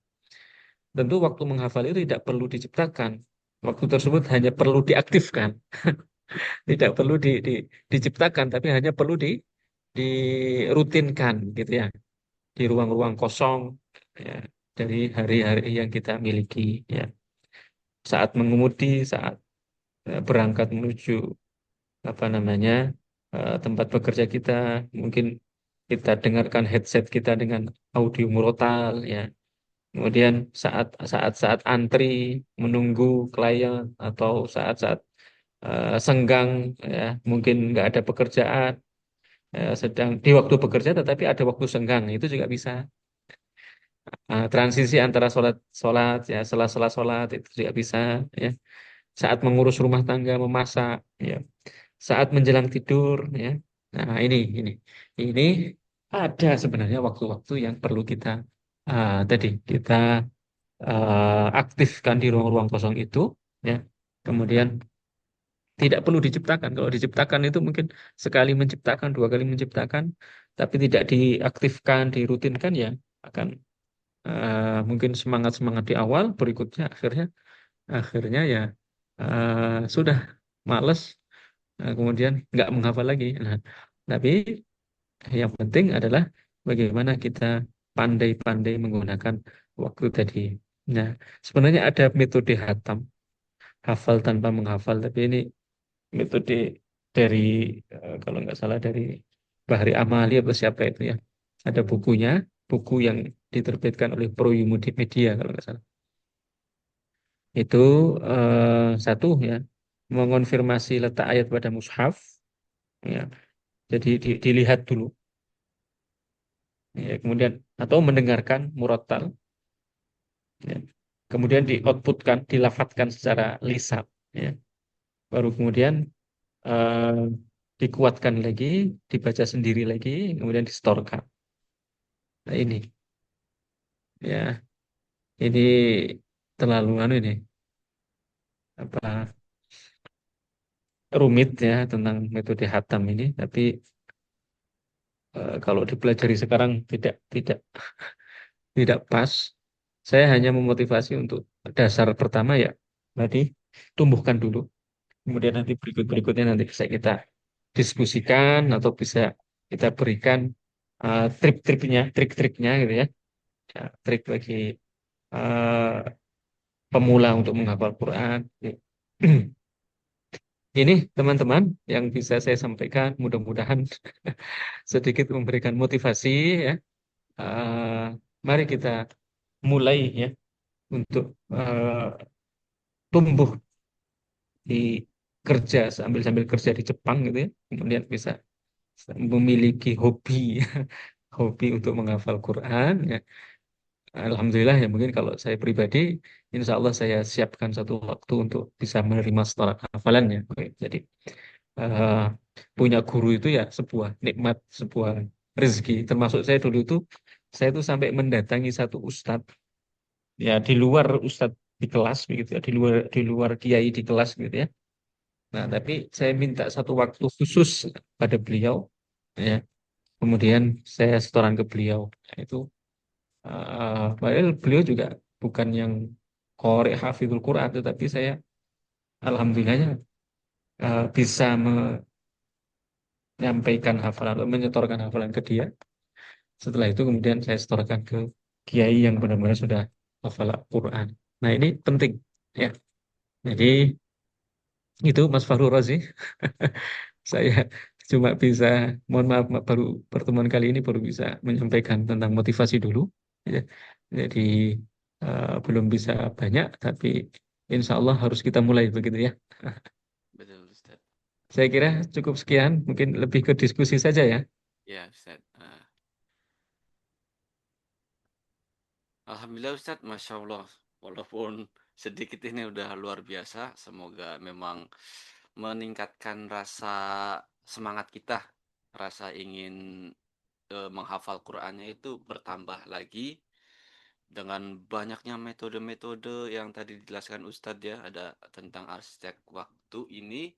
Speaker 2: Tentu waktu menghafal itu tidak perlu diciptakan. Waktu tersebut hanya perlu diaktifkan, tidak perlu diciptakan, tapi hanya perlu dirutinkan gitu ya. Di ruang-ruang kosong ya, dari hari-hari yang kita miliki ya, saat mengemudi, saat berangkat menuju apa namanya tempat bekerja kita, mungkin kita dengarkan headset kita dengan audio murotal ya, kemudian saat antri menunggu klien atau saat-saat senggang, ya, mungkin nggak ada pekerjaan, sedang di waktu bekerja tetapi ada waktu senggang, itu juga bisa. Transisi antara sholat sholat ya, sela-sela sholat itu juga bisa, ya. Saat mengurus rumah tangga, memasak, ya. Saat menjelang tidur, ya. Nah, ini ada sebenarnya waktu-waktu yang perlu kita tadi kita aktifkan di ruang-ruang kosong itu, ya. Kemudian tidak perlu diciptakan. Kalau diciptakan itu mungkin sekali menciptakan, dua kali menciptakan, tapi tidak diaktifkan, dirutinkan, ya akan mungkin semangat-semangat di awal, berikutnya akhirnya ya sudah males, kemudian nggak menghafal lagi. Nah, tapi yang penting adalah bagaimana kita pandai-pandai menggunakan waktu tadi. Nah, sebenarnya ada metode hatam, hafal tanpa menghafal, tapi ini metode dari kalau nggak salah dari Bahri Amali atau siapa itu, ya. Ada bukunya, buku yang diterbitkan oleh Pro Media kalau nggak salah. Itu satu, ya, mengonfirmasi letak ayat pada mushaf, ya. Jadi dilihat dulu, ya, kemudian atau mendengarkan murattal, ya. Kemudian di-outputkan, dilafatkan secara lisan, ya. Baru kemudian eh, dikuatkan lagi, dibaca sendiri lagi, kemudian distorkan. Nah, ya, ini terlalu ini apa rumit, ya, tentang metode Hatam ini. Tapi kalau dipelajari sekarang tidak tidak pas. Saya hanya memotivasi untuk dasar pertama, ya, tadi tumbuhkan dulu. Kemudian nanti berikutnya nanti bisa kita diskusikan atau bisa kita berikan trik-triknya gitu, ya. Ya, trik bagi eh, pemula untuk menghafal Quran. Ini teman-teman yang bisa saya sampaikan, mudah-mudahan sedikit memberikan motivasi, ya. Eh, Mari kita mulai, ya, untuk tumbuh di kerja sambil sambil kerja di Jepang gitu, ya. Kemudian bisa memiliki hobi hobi untuk menghafal Quran, ya. Alhamdulillah, ya, mungkin kalau saya pribadi, insya Allah saya siapkan satu waktu untuk bisa menerima setoran hafalannya. Oke, jadi eh, punya guru itu ya sebuah nikmat, sebuah rezeki. Termasuk saya dulu itu, saya itu sampai mendatangi satu ustadz, ya, di luar ustadz di kelas begitu, ya, di luar kiai di kelas gitu, ya. Nah, tapi saya minta satu waktu khusus pada beliau, ya. Kemudian saya setoran ke beliau. Nah, itu padahal beliau juga bukan yang korek hafizul Quran, tetapi saya alhamdulillahnya bisa menyampaikan hafalan atau menyetorkan hafalan ke dia. Setelah itu kemudian saya setorkan ke kiai yang benar-benar sudah hafal Quran. Nah, ini penting, ya. Jadi itu Mas Fahru Razi. Saya cuma bisa, mohon maaf, baru pertemuan kali ini baru bisa menyampaikan tentang motivasi dulu, ya. Jadi belum bisa banyak, tapi insya Allah harus kita mulai begitu, ya.
Speaker 1: Betul, Ustaz.
Speaker 2: Saya kira cukup sekian, mungkin lebih ke diskusi saja, ya.
Speaker 1: Ya, Ustaz. Alhamdulillah Ustaz, Masya Allah. Walaupun sedikit ini udah luar biasa, semoga memang meningkatkan rasa semangat kita, rasa ingin menghafal Qur'annya itu bertambah lagi dengan banyaknya metode-metode yang tadi dijelaskan Ustadz, ya, ada tentang arsitek waktu ini,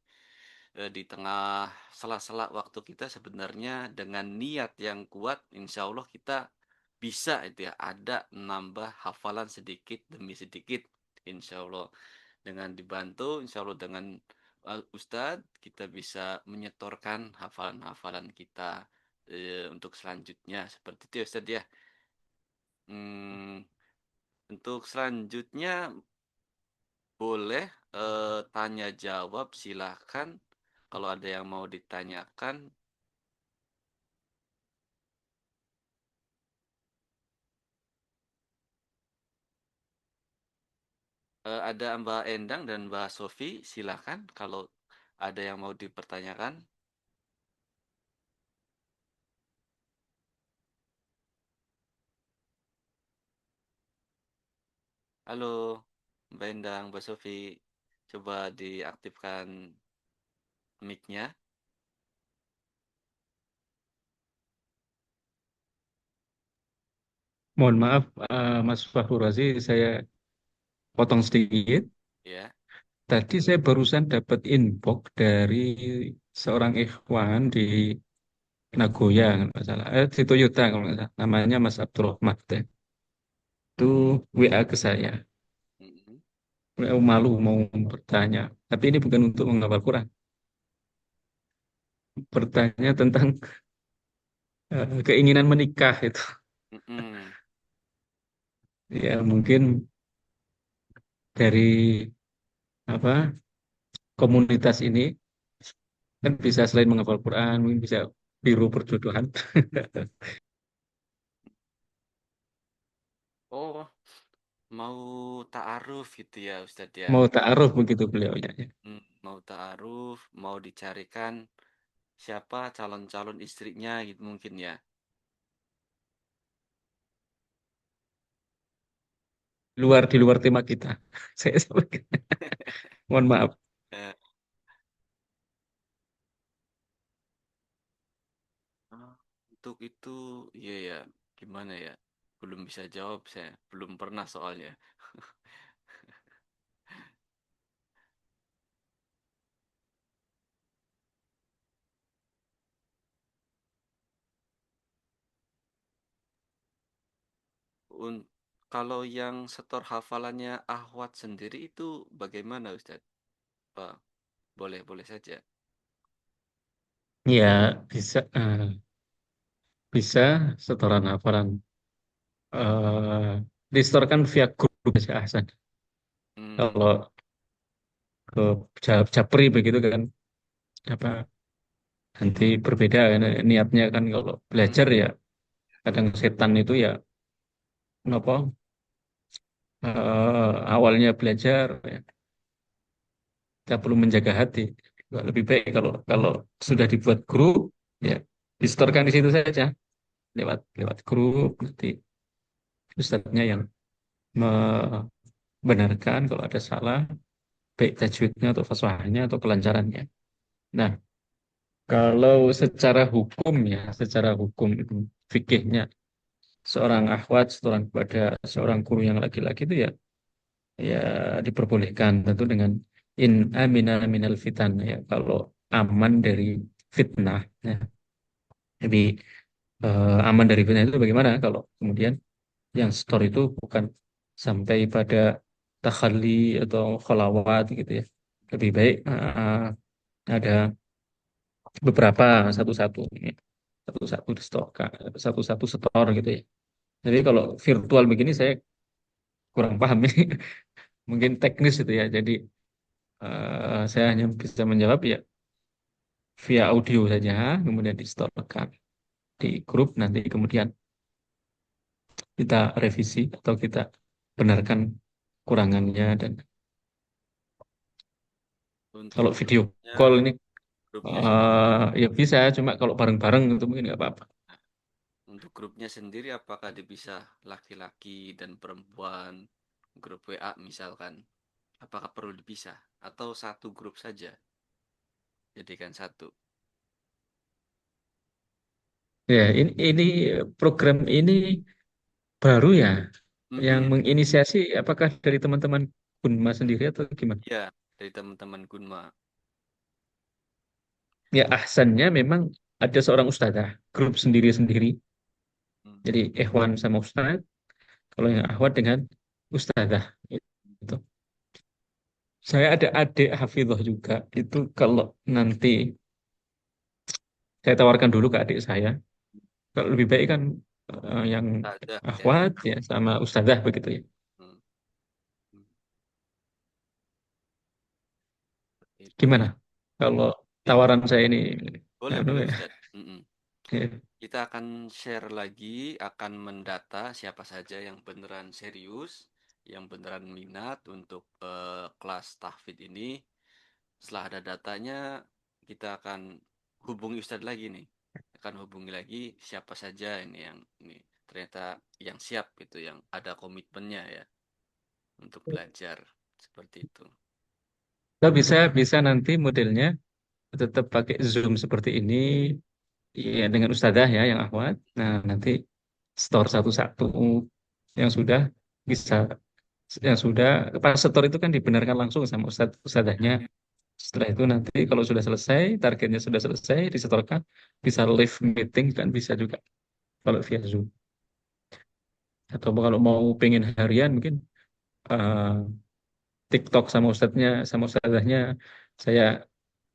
Speaker 1: di tengah sela-sela waktu kita sebenarnya dengan niat yang kuat, insya Allah kita bisa itu ya ada nambah hafalan sedikit demi sedikit, insya Allah dengan dibantu, insya Allah dengan Ustadz kita bisa menyetorkan hafalan-hafalan kita untuk selanjutnya seperti itu ya Ustadz, ya. Hmm, untuk selanjutnya boleh tanya jawab, silahkan kalau ada yang mau ditanyakan. Ada Mbak Endang dan Mbak Sofi, silahkan kalau Ada yang mau dipertanyakan? Halo, Mbak Endang, Mbak Sofi. Coba diaktifkan mic-nya.
Speaker 2: Mohon maaf, Mas Fahru Razi, saya potong sedikit.
Speaker 1: Ya.
Speaker 2: Tadi saya barusan dapat inbox dari seorang ikhwan di Nagoya, kalau nggak salah. Di Toyota, kalau nggak salah. Namanya Mas Abdurrahman. Itu WA ke saya.
Speaker 1: Mm-mm.
Speaker 2: WA malu mau bertanya. Tapi ini bukan untuk menghafal Quran. Bertanya tentang keinginan menikah itu.
Speaker 1: Mm-mm.
Speaker 2: Ya mungkin dari apa komunitas ini kan bisa selain menghafal Quran, mungkin bisa biru perjodohan.
Speaker 1: Oh, mau ta'aruf gitu ya Ustadz ya.
Speaker 2: Mau ta'aruf begitu beliaunya. Ya.
Speaker 1: Mau ta'aruf, mau dicarikan siapa calon-calon istrinya gitu mungkin ya.
Speaker 2: Di luar tema kita. Saya sampaikan. Mohon maaf.
Speaker 1: Eh, ah, untuk itu, iya ya, gimana ya? Belum bisa jawab saya, belum pernah soalnya. Un- Kalau yang setor hafalannya Ahwat sendiri itu bagaimana Ustadz? Pak, boleh saja.
Speaker 2: Ya bisa bisa setoran hafalan distorkan via grup aja Ahsan.
Speaker 1: Hmm,
Speaker 2: Kalau ke Japri begitu kan apa nanti berbeda kan niatnya kan kalau
Speaker 1: hmm,
Speaker 2: belajar ya kadang setan itu ya apa awalnya belajar ya, kita perlu menjaga hati. Lebih baik kalau kalau sudah dibuat grup ya distorkan di situ saja lewat lewat grup nanti ustadznya yang membenarkan kalau ada salah baik tajwidnya atau faswahnya atau kelancarannya. Nah, kalau secara hukum itu fikihnya seorang akhwat, seorang kepada seorang guru yang laki-laki itu ya ya diperbolehkan tentu dengan in amina minal fitan ya kalau aman dari fitnah ya. Jadi aman dari fitnah itu bagaimana kalau kemudian yang store itu bukan sampai pada takhalli atau kholawat gitu ya. Lebih baik ada beberapa satu-satu ya. Satu-satu di store, satu-satu store gitu ya. Jadi kalau virtual begini saya kurang paham ini mungkin teknis itu ya. Jadi saya hanya bisa menjawab ya via audio saja, kemudian di storekan di grup nanti kemudian kita revisi atau kita benarkan kurangannya dan
Speaker 1: untuk
Speaker 2: kalau video call ini
Speaker 1: grupnya sendiri,
Speaker 2: ya bisa cuma kalau bareng-bareng itu mungkin nggak apa-apa.
Speaker 1: untuk grupnya sendiri apakah dipisah laki-laki dan perempuan, grup WA misalkan, apakah perlu dipisah atau satu grup saja, jadikan satu.
Speaker 2: Ya ini program ini baru ya yang
Speaker 1: Mm-mm.
Speaker 2: menginisiasi apakah dari teman-teman Gunma sendiri atau gimana?
Speaker 1: Ya, dari teman-teman Gunma.
Speaker 2: Ya ahsannya memang ada seorang ustadzah grup sendiri-sendiri.
Speaker 1: Hmm.
Speaker 2: Jadi Ikhwan sama ustadz, kalau yang Ahwat dengan ustadzah. Itu. Saya ada adik hafizah juga. Itu kalau nanti saya tawarkan dulu ke adik saya. Kalau lebih baik kan yang
Speaker 1: Ada ya.
Speaker 2: Ahwat ya sama ustadzah begitu ya.
Speaker 1: Hmm. Hmm. Itu
Speaker 2: Gimana?
Speaker 1: ya.
Speaker 2: Kalau
Speaker 1: Ya,
Speaker 2: tawaran saya ini,
Speaker 1: boleh
Speaker 2: anu
Speaker 1: boleh
Speaker 2: ya,
Speaker 1: Ustadz. Mm-mm.
Speaker 2: ya.
Speaker 1: Kita akan share lagi, akan mendata siapa saja yang beneran serius, yang beneran minat untuk kelas tahfidz ini. Setelah ada datanya, kita akan hubungi Ustadz lagi nih. Akan hubungi lagi siapa saja ini yang ini ternyata yang siap gitu, yang ada komitmennya ya untuk belajar seperti itu.
Speaker 2: Kita bisa bisa nanti modelnya tetap pakai Zoom seperti ini, ya dengan ustadzah ya yang akhwat. Nah, nanti store satu-satu yang sudah bisa, yang sudah pas store itu kan dibenarkan langsung sama ustadzahnya. Setelah itu nanti kalau sudah selesai, targetnya sudah selesai, disetorkan, bisa live meeting kan bisa juga kalau via Zoom. Atau kalau mau pengen harian mungkin eh, TikTok sama ustadznya, sama ustadzahnya, saya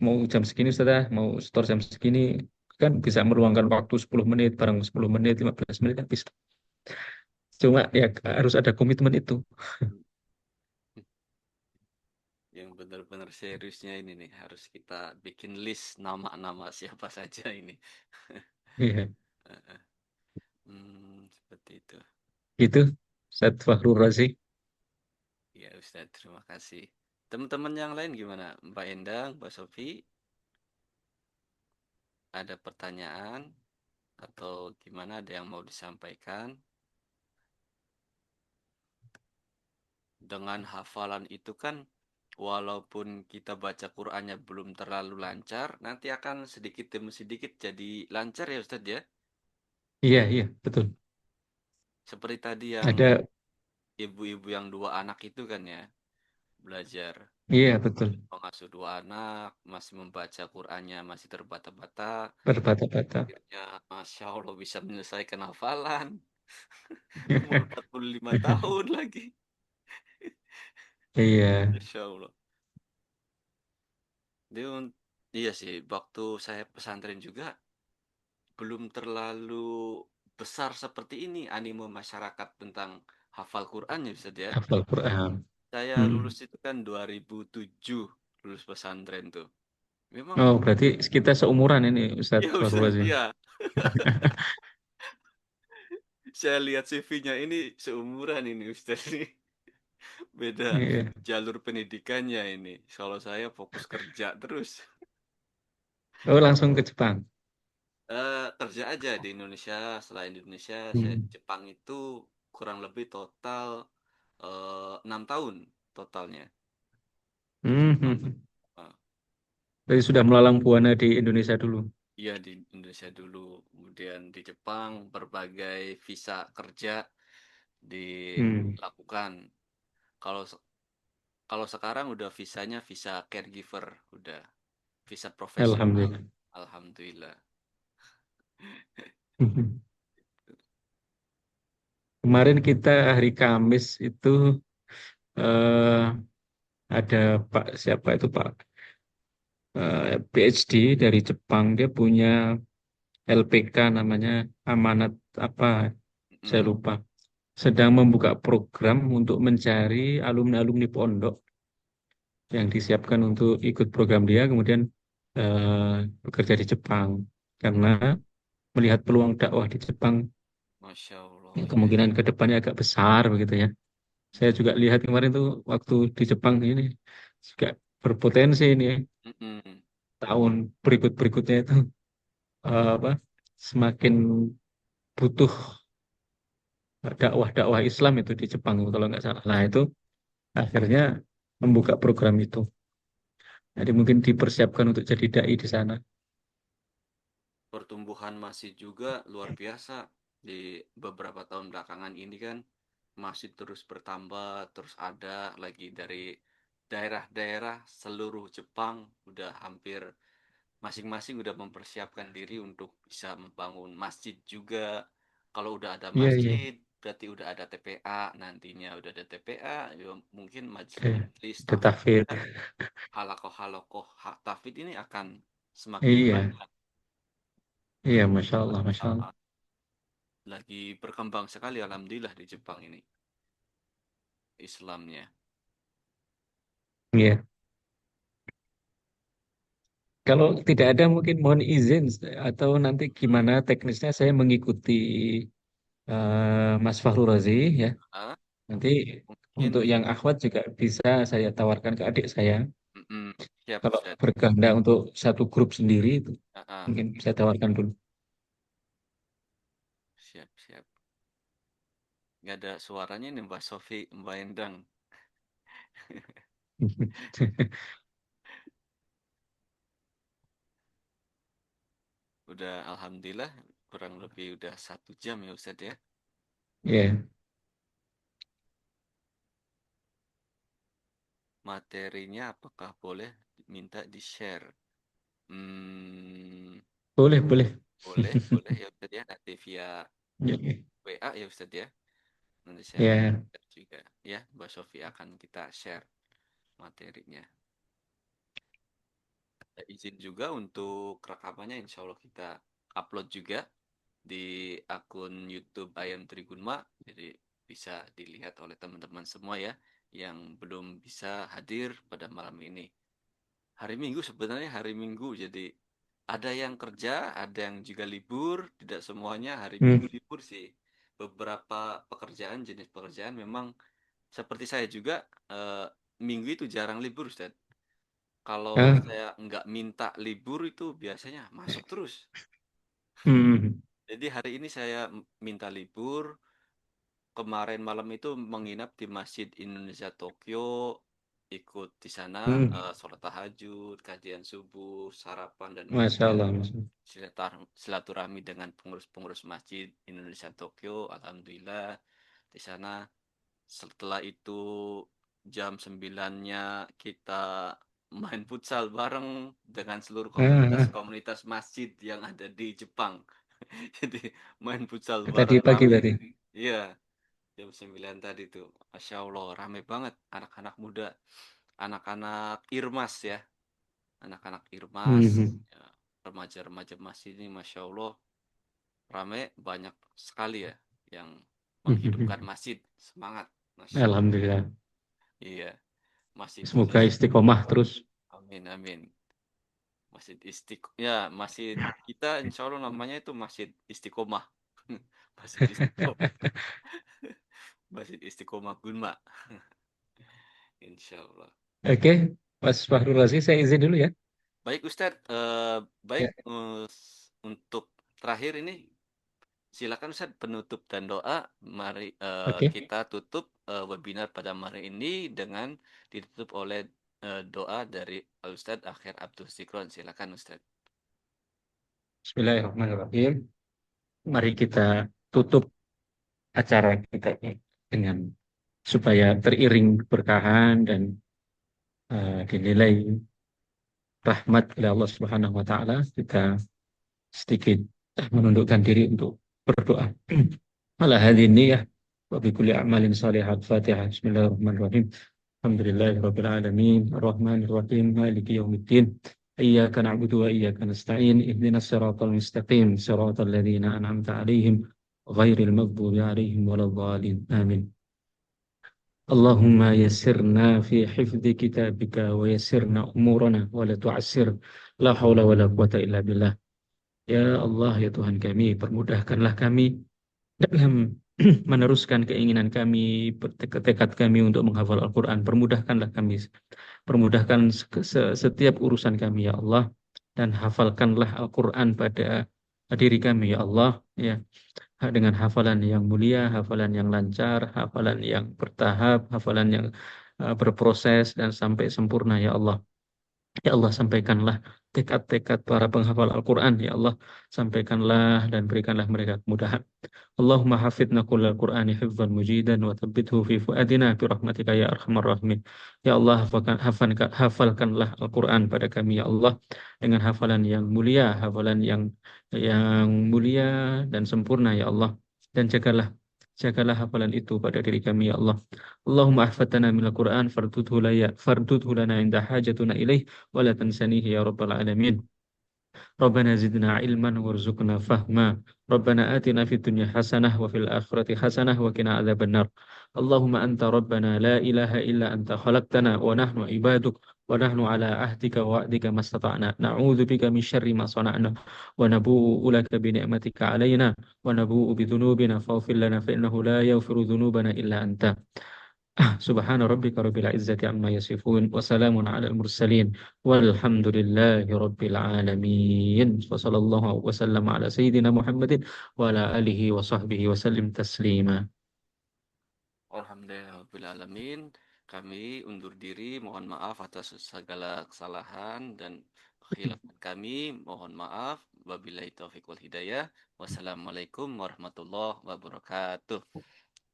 Speaker 2: mau jam segini ustadzah, mau store jam segini, kan bisa meluangkan waktu 10 menit, bareng 10 menit, 15 menit kan bisa. Cuma ya harus ada komitmen itu.
Speaker 1: Yang benar-benar seriusnya ini nih harus kita bikin list nama-nama siapa saja ini.
Speaker 2: Iya,
Speaker 1: Seperti itu.
Speaker 2: gitu. Ustadz Fahru Razi.
Speaker 1: Ya Ustaz, terima kasih. Teman-teman yang lain gimana? Mbak Endang, Mbak Sofi, ada pertanyaan atau gimana? Ada yang mau disampaikan? Dengan hafalan itu kan, walaupun kita baca Qur'annya belum terlalu lancar, nanti akan sedikit demi sedikit jadi lancar ya Ustaz ya.
Speaker 2: Iya, iya, betul.
Speaker 1: Seperti tadi yang
Speaker 2: Ada,
Speaker 1: ibu-ibu yang dua anak itu kan ya, belajar
Speaker 2: iya, betul.
Speaker 1: mengasuh dua anak, masih membaca Qur'annya masih terbata-bata,
Speaker 2: Berbata-bata.
Speaker 1: akhirnya Masya Allah bisa menyelesaikan hafalan. Umur 45 tahun lagi.
Speaker 2: Iya,
Speaker 1: Masya Allah. Dia, iya sih, waktu saya pesantren juga belum terlalu besar seperti ini animo masyarakat tentang hafal Quran ya Ustaz ya.
Speaker 2: hafal Quran.
Speaker 1: Saya
Speaker 2: Hmm.
Speaker 1: lulus itu kan 2007, lulus pesantren tuh. Memang
Speaker 2: Oh, berarti kita seumuran ini
Speaker 1: ya
Speaker 2: Ustadz Fahru
Speaker 1: Ustaz,
Speaker 2: Razi.
Speaker 1: ya. Saya lihat CV-nya ini seumuran ini Ustaz ini. Beda
Speaker 2: Iya.
Speaker 1: jalur pendidikannya ini. Kalau saya fokus kerja terus.
Speaker 2: Oh, langsung ke Jepang.
Speaker 1: Kerja aja di Indonesia. Selain di Indonesia, saya
Speaker 2: Hmm.
Speaker 1: Jepang itu kurang lebih total 6 tahun totalnya di
Speaker 2: Hmm, hmm,
Speaker 1: Jepang.
Speaker 2: hmm.
Speaker 1: Eh,
Speaker 2: Berarti sudah melalang buana di Indonesia dulu.
Speaker 1: Iya di Indonesia dulu, kemudian di Jepang berbagai visa kerja
Speaker 2: Hmm.
Speaker 1: dilakukan. Kalau kalau sekarang udah visanya visa caregiver, udah visa profesional.
Speaker 2: Alhamdulillah.
Speaker 1: Alhamdulillah.
Speaker 2: Hmm. Kemarin kita hari Kamis itu eh, ada Pak siapa itu Pak PhD dari Jepang. Dia punya LPK namanya amanat apa saya
Speaker 1: Mm,
Speaker 2: lupa. Sedang membuka program untuk mencari alumni-alumni pondok yang disiapkan untuk ikut program dia, kemudian bekerja di Jepang. Karena melihat peluang dakwah di Jepang
Speaker 1: Masya Allah,
Speaker 2: yang
Speaker 1: iya, iya.
Speaker 2: kemungkinan ke depannya agak besar begitu ya. Saya juga lihat kemarin tuh waktu di Jepang ini juga berpotensi ini ya.
Speaker 1: Mm-mm.
Speaker 2: Tahun berikut-berikutnya itu apa semakin butuh dakwah-dakwah Islam itu di Jepang kalau nggak salah. Nah itu akhirnya membuka program itu. Jadi mungkin dipersiapkan untuk jadi dai di sana.
Speaker 1: Pertumbuhan masih juga luar biasa di beberapa tahun belakangan ini kan masih terus bertambah, terus ada lagi dari daerah-daerah seluruh Jepang udah hampir masing-masing udah mempersiapkan diri untuk bisa membangun masjid juga. Kalau udah ada
Speaker 2: Iya, iya.
Speaker 1: masjid, berarti udah ada TPA, nantinya udah ada TPA, ya mungkin
Speaker 2: Oke.
Speaker 1: majelis tahfidz,
Speaker 2: Tetafid.
Speaker 1: halakoh-halakoh tahfidz ini akan semakin
Speaker 2: Iya,
Speaker 1: banyak.
Speaker 2: iya, Masya Allah, Masya Allah.
Speaker 1: Ah, lagi berkembang sekali alhamdulillah di Jepang ini Islamnya.
Speaker 2: Iya. Kalau tidak ada mungkin mohon izin atau nanti
Speaker 1: Hmm.
Speaker 2: gimana teknisnya saya mengikuti Mas Fahru Razi ya.
Speaker 1: Ah,
Speaker 2: Nanti untuk
Speaker 1: mungkin
Speaker 2: yang akhwat juga bisa saya tawarkan ke adik saya.
Speaker 1: Hmm, siap
Speaker 2: Kalau
Speaker 1: Ustaz.
Speaker 2: berkehendak untuk satu grup sendiri itu
Speaker 1: Ah, ah,
Speaker 2: mungkin saya tawarkan dulu.
Speaker 1: siap, siap. Nggak ada suaranya nih Mbak Sofi, Mbak Endang. Udah Alhamdulillah kurang lebih udah 1 jam ya Ustaz ya.
Speaker 2: Ya,
Speaker 1: Materinya apakah boleh minta di-share? Hmm,
Speaker 2: boleh, boleh.
Speaker 1: boleh, boleh ya Ustaz ya. Nanti via
Speaker 2: Ya,
Speaker 1: WA ya Ustaz ya. Nanti saya akan
Speaker 2: ya.
Speaker 1: share juga ya. Mbak Sofi akan kita share materinya. Ada izin juga untuk rekamannya insya Allah kita upload juga di akun YouTube Ayam Trigulma. Jadi bisa dilihat oleh teman-teman semua ya yang belum bisa hadir pada malam ini. Hari Minggu sebenarnya hari Minggu, jadi ada yang kerja, ada yang juga libur, tidak semuanya hari Minggu
Speaker 2: Hmm.
Speaker 1: libur sih. Beberapa pekerjaan, jenis pekerjaan memang seperti saya juga Minggu itu jarang libur, Ustaz. Kalau
Speaker 2: Ah,
Speaker 1: saya nggak minta libur itu biasanya masuk terus.
Speaker 2: hmm.
Speaker 1: Jadi hari ini saya minta libur, kemarin malam itu menginap di Masjid Indonesia Tokyo, ikut di sana
Speaker 2: Hmm.
Speaker 1: sholat tahajud, kajian subuh, sarapan dan
Speaker 2: Masya
Speaker 1: kemudian
Speaker 2: Allah, Masya Allah.
Speaker 1: silaturahmi dengan pengurus-pengurus Masjid Indonesia Tokyo. Alhamdulillah di sana. Setelah itu jam 9-nya kita main futsal bareng dengan seluruh
Speaker 2: Ah,
Speaker 1: komunitas masjid yang ada di Jepang. Jadi main futsal
Speaker 2: tadi
Speaker 1: bareng
Speaker 2: pagi
Speaker 1: rame.
Speaker 2: tadi.
Speaker 1: Iya, jam 9 tadi tuh. Masya Allah, rame banget anak-anak muda, anak-anak Irmas ya, anak-anak Irmas,
Speaker 2: Hmm.
Speaker 1: ya, remaja-remaja masjid ini, Masya Allah, rame banyak sekali ya yang menghidupkan
Speaker 2: Hmm.
Speaker 1: masjid, semangat, Masya Allah.
Speaker 2: Alhamdulillah.
Speaker 1: Iya, masjid
Speaker 2: Semoga istiqomah terus.
Speaker 1: amin amin. Masjid ya masjid kita insya Allah namanya itu Masjid Istiqomah. Masjid Istiqomah, Masjid Istiqomah Gunma. Insya Allah.
Speaker 2: Oke, Mas Fahrul Razi, saya izin dulu ya.
Speaker 1: Baik Ustadz, baik
Speaker 2: Ya,
Speaker 1: untuk terakhir ini silakan Ustadz penutup dan doa. Mari
Speaker 2: oke.
Speaker 1: kita tutup webinar pada hari ini dengan ditutup oleh doa dari Ustadz Akhir Abdul Zikron. Silakan Ustadz.
Speaker 2: Bismillahirrahmanirrahim. Mari kita tutup acara kita ini dengan supaya teriring keberkahan dan dinilai rahmat oleh Allah Subhanahu wa taala, kita sedikit menundukkan diri untuk berdoa. Ala hadhihi niyyah wa bi kulli a'malin shalihat. Fatihah. Bismillahirrahmanirrahim. Alhamdulillahirabbil alamin. Arrahmanir rahim. Maliki yaumiddin. Iyyaka na'budu wa iyyaka nasta'in. Ihdinas siratal mustaqim. Siratal ladzina an'amta 'alaihim ghairil maghdubi 'alaihim waladdallin. Amin. اللهم يسرنا في حفظ كتابك ويسرنا أمورنا ولا تعسر لا حول ولا قوة إلا بالله. Ya Allah, ya Tuhan kami, permudahkanlah kami dalam meneruskan keinginan kami, tekad kami untuk menghafal Al-Quran. Permudahkanlah kami, permudahkan setiap urusan kami, ya Allah. Dan hafalkanlah Al-Quran pada diri kami, ya Allah. Ya, dengan hafalan yang mulia, hafalan yang lancar, hafalan yang bertahap, hafalan yang berproses dan sampai sempurna, ya Allah. Ya Allah, sampaikanlah tekad-tekad para penghafal Al-Quran, ya Allah. Sampaikanlah dan berikanlah mereka kemudahan. Allahumma hafidna kullal Qur'ani hifzan mujidan wa thabbithu fi fuadina bi rahmatika ya arhamar rahimin. Ya Allah, hafalkanlah Al-Quran pada kami ya Allah dengan hafalan yang mulia, hafalan yang mulia dan sempurna ya Allah. Dan jagalah hafalan itu pada diri kami ya Allah. Allahumma ahfadna min al-Quran fardudhu lana inda hajatuna ilaih wa la tansanihi ya rabbal alamin. ربنا زدنا علما وارزقنا فهما ربنا آتنا في الدنيا حسنة وفي الآخرة حسنة وقنا عذاب النار اللهم أنت ربنا لا إله إلا أنت خلقتنا ونحن عبادك ونحن على عهدك ووعدك ما استطعنا نعوذ بك من شر ما صنعنا ونبوء لك بنعمتك علينا ونبوء بذنوبنا فاغفر لنا فإنه لا يغفر ذنوبنا إلا أنت Subhana rabbika rabbil izzati amma yasifun wa salamun alal mursalin walhamdulillahi rabbil alamin. Wa sallallahu wa sallam ala sayyidina Muhammadin wa ala alihi wa sahbihi wa sallim taslima.
Speaker 1: Alhamdulillahirrahmanirrahim. Kami undur diri, mohon maaf atas segala kesalahan dan khilafan kami. Mohon maaf. Wabillahi taufiq wal hidayah. Wassalamualaikum warahmatullahi wabarakatuh.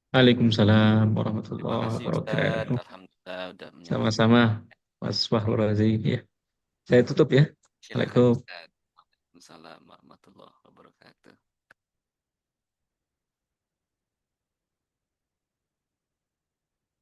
Speaker 2: Waalaikumsalam
Speaker 1: Terima
Speaker 2: warahmatullahi
Speaker 1: kasih Ustadz.
Speaker 2: wabarakatuh.
Speaker 1: Alhamdulillah udah menyampaikan.
Speaker 2: Sama-sama, Mas Fahrul Razi. Ya, saya tutup ya.
Speaker 1: Silahkan
Speaker 2: Assalamualaikum.
Speaker 1: Ustadz. Waalaikumsalam warahmatullahi wabarakatuh.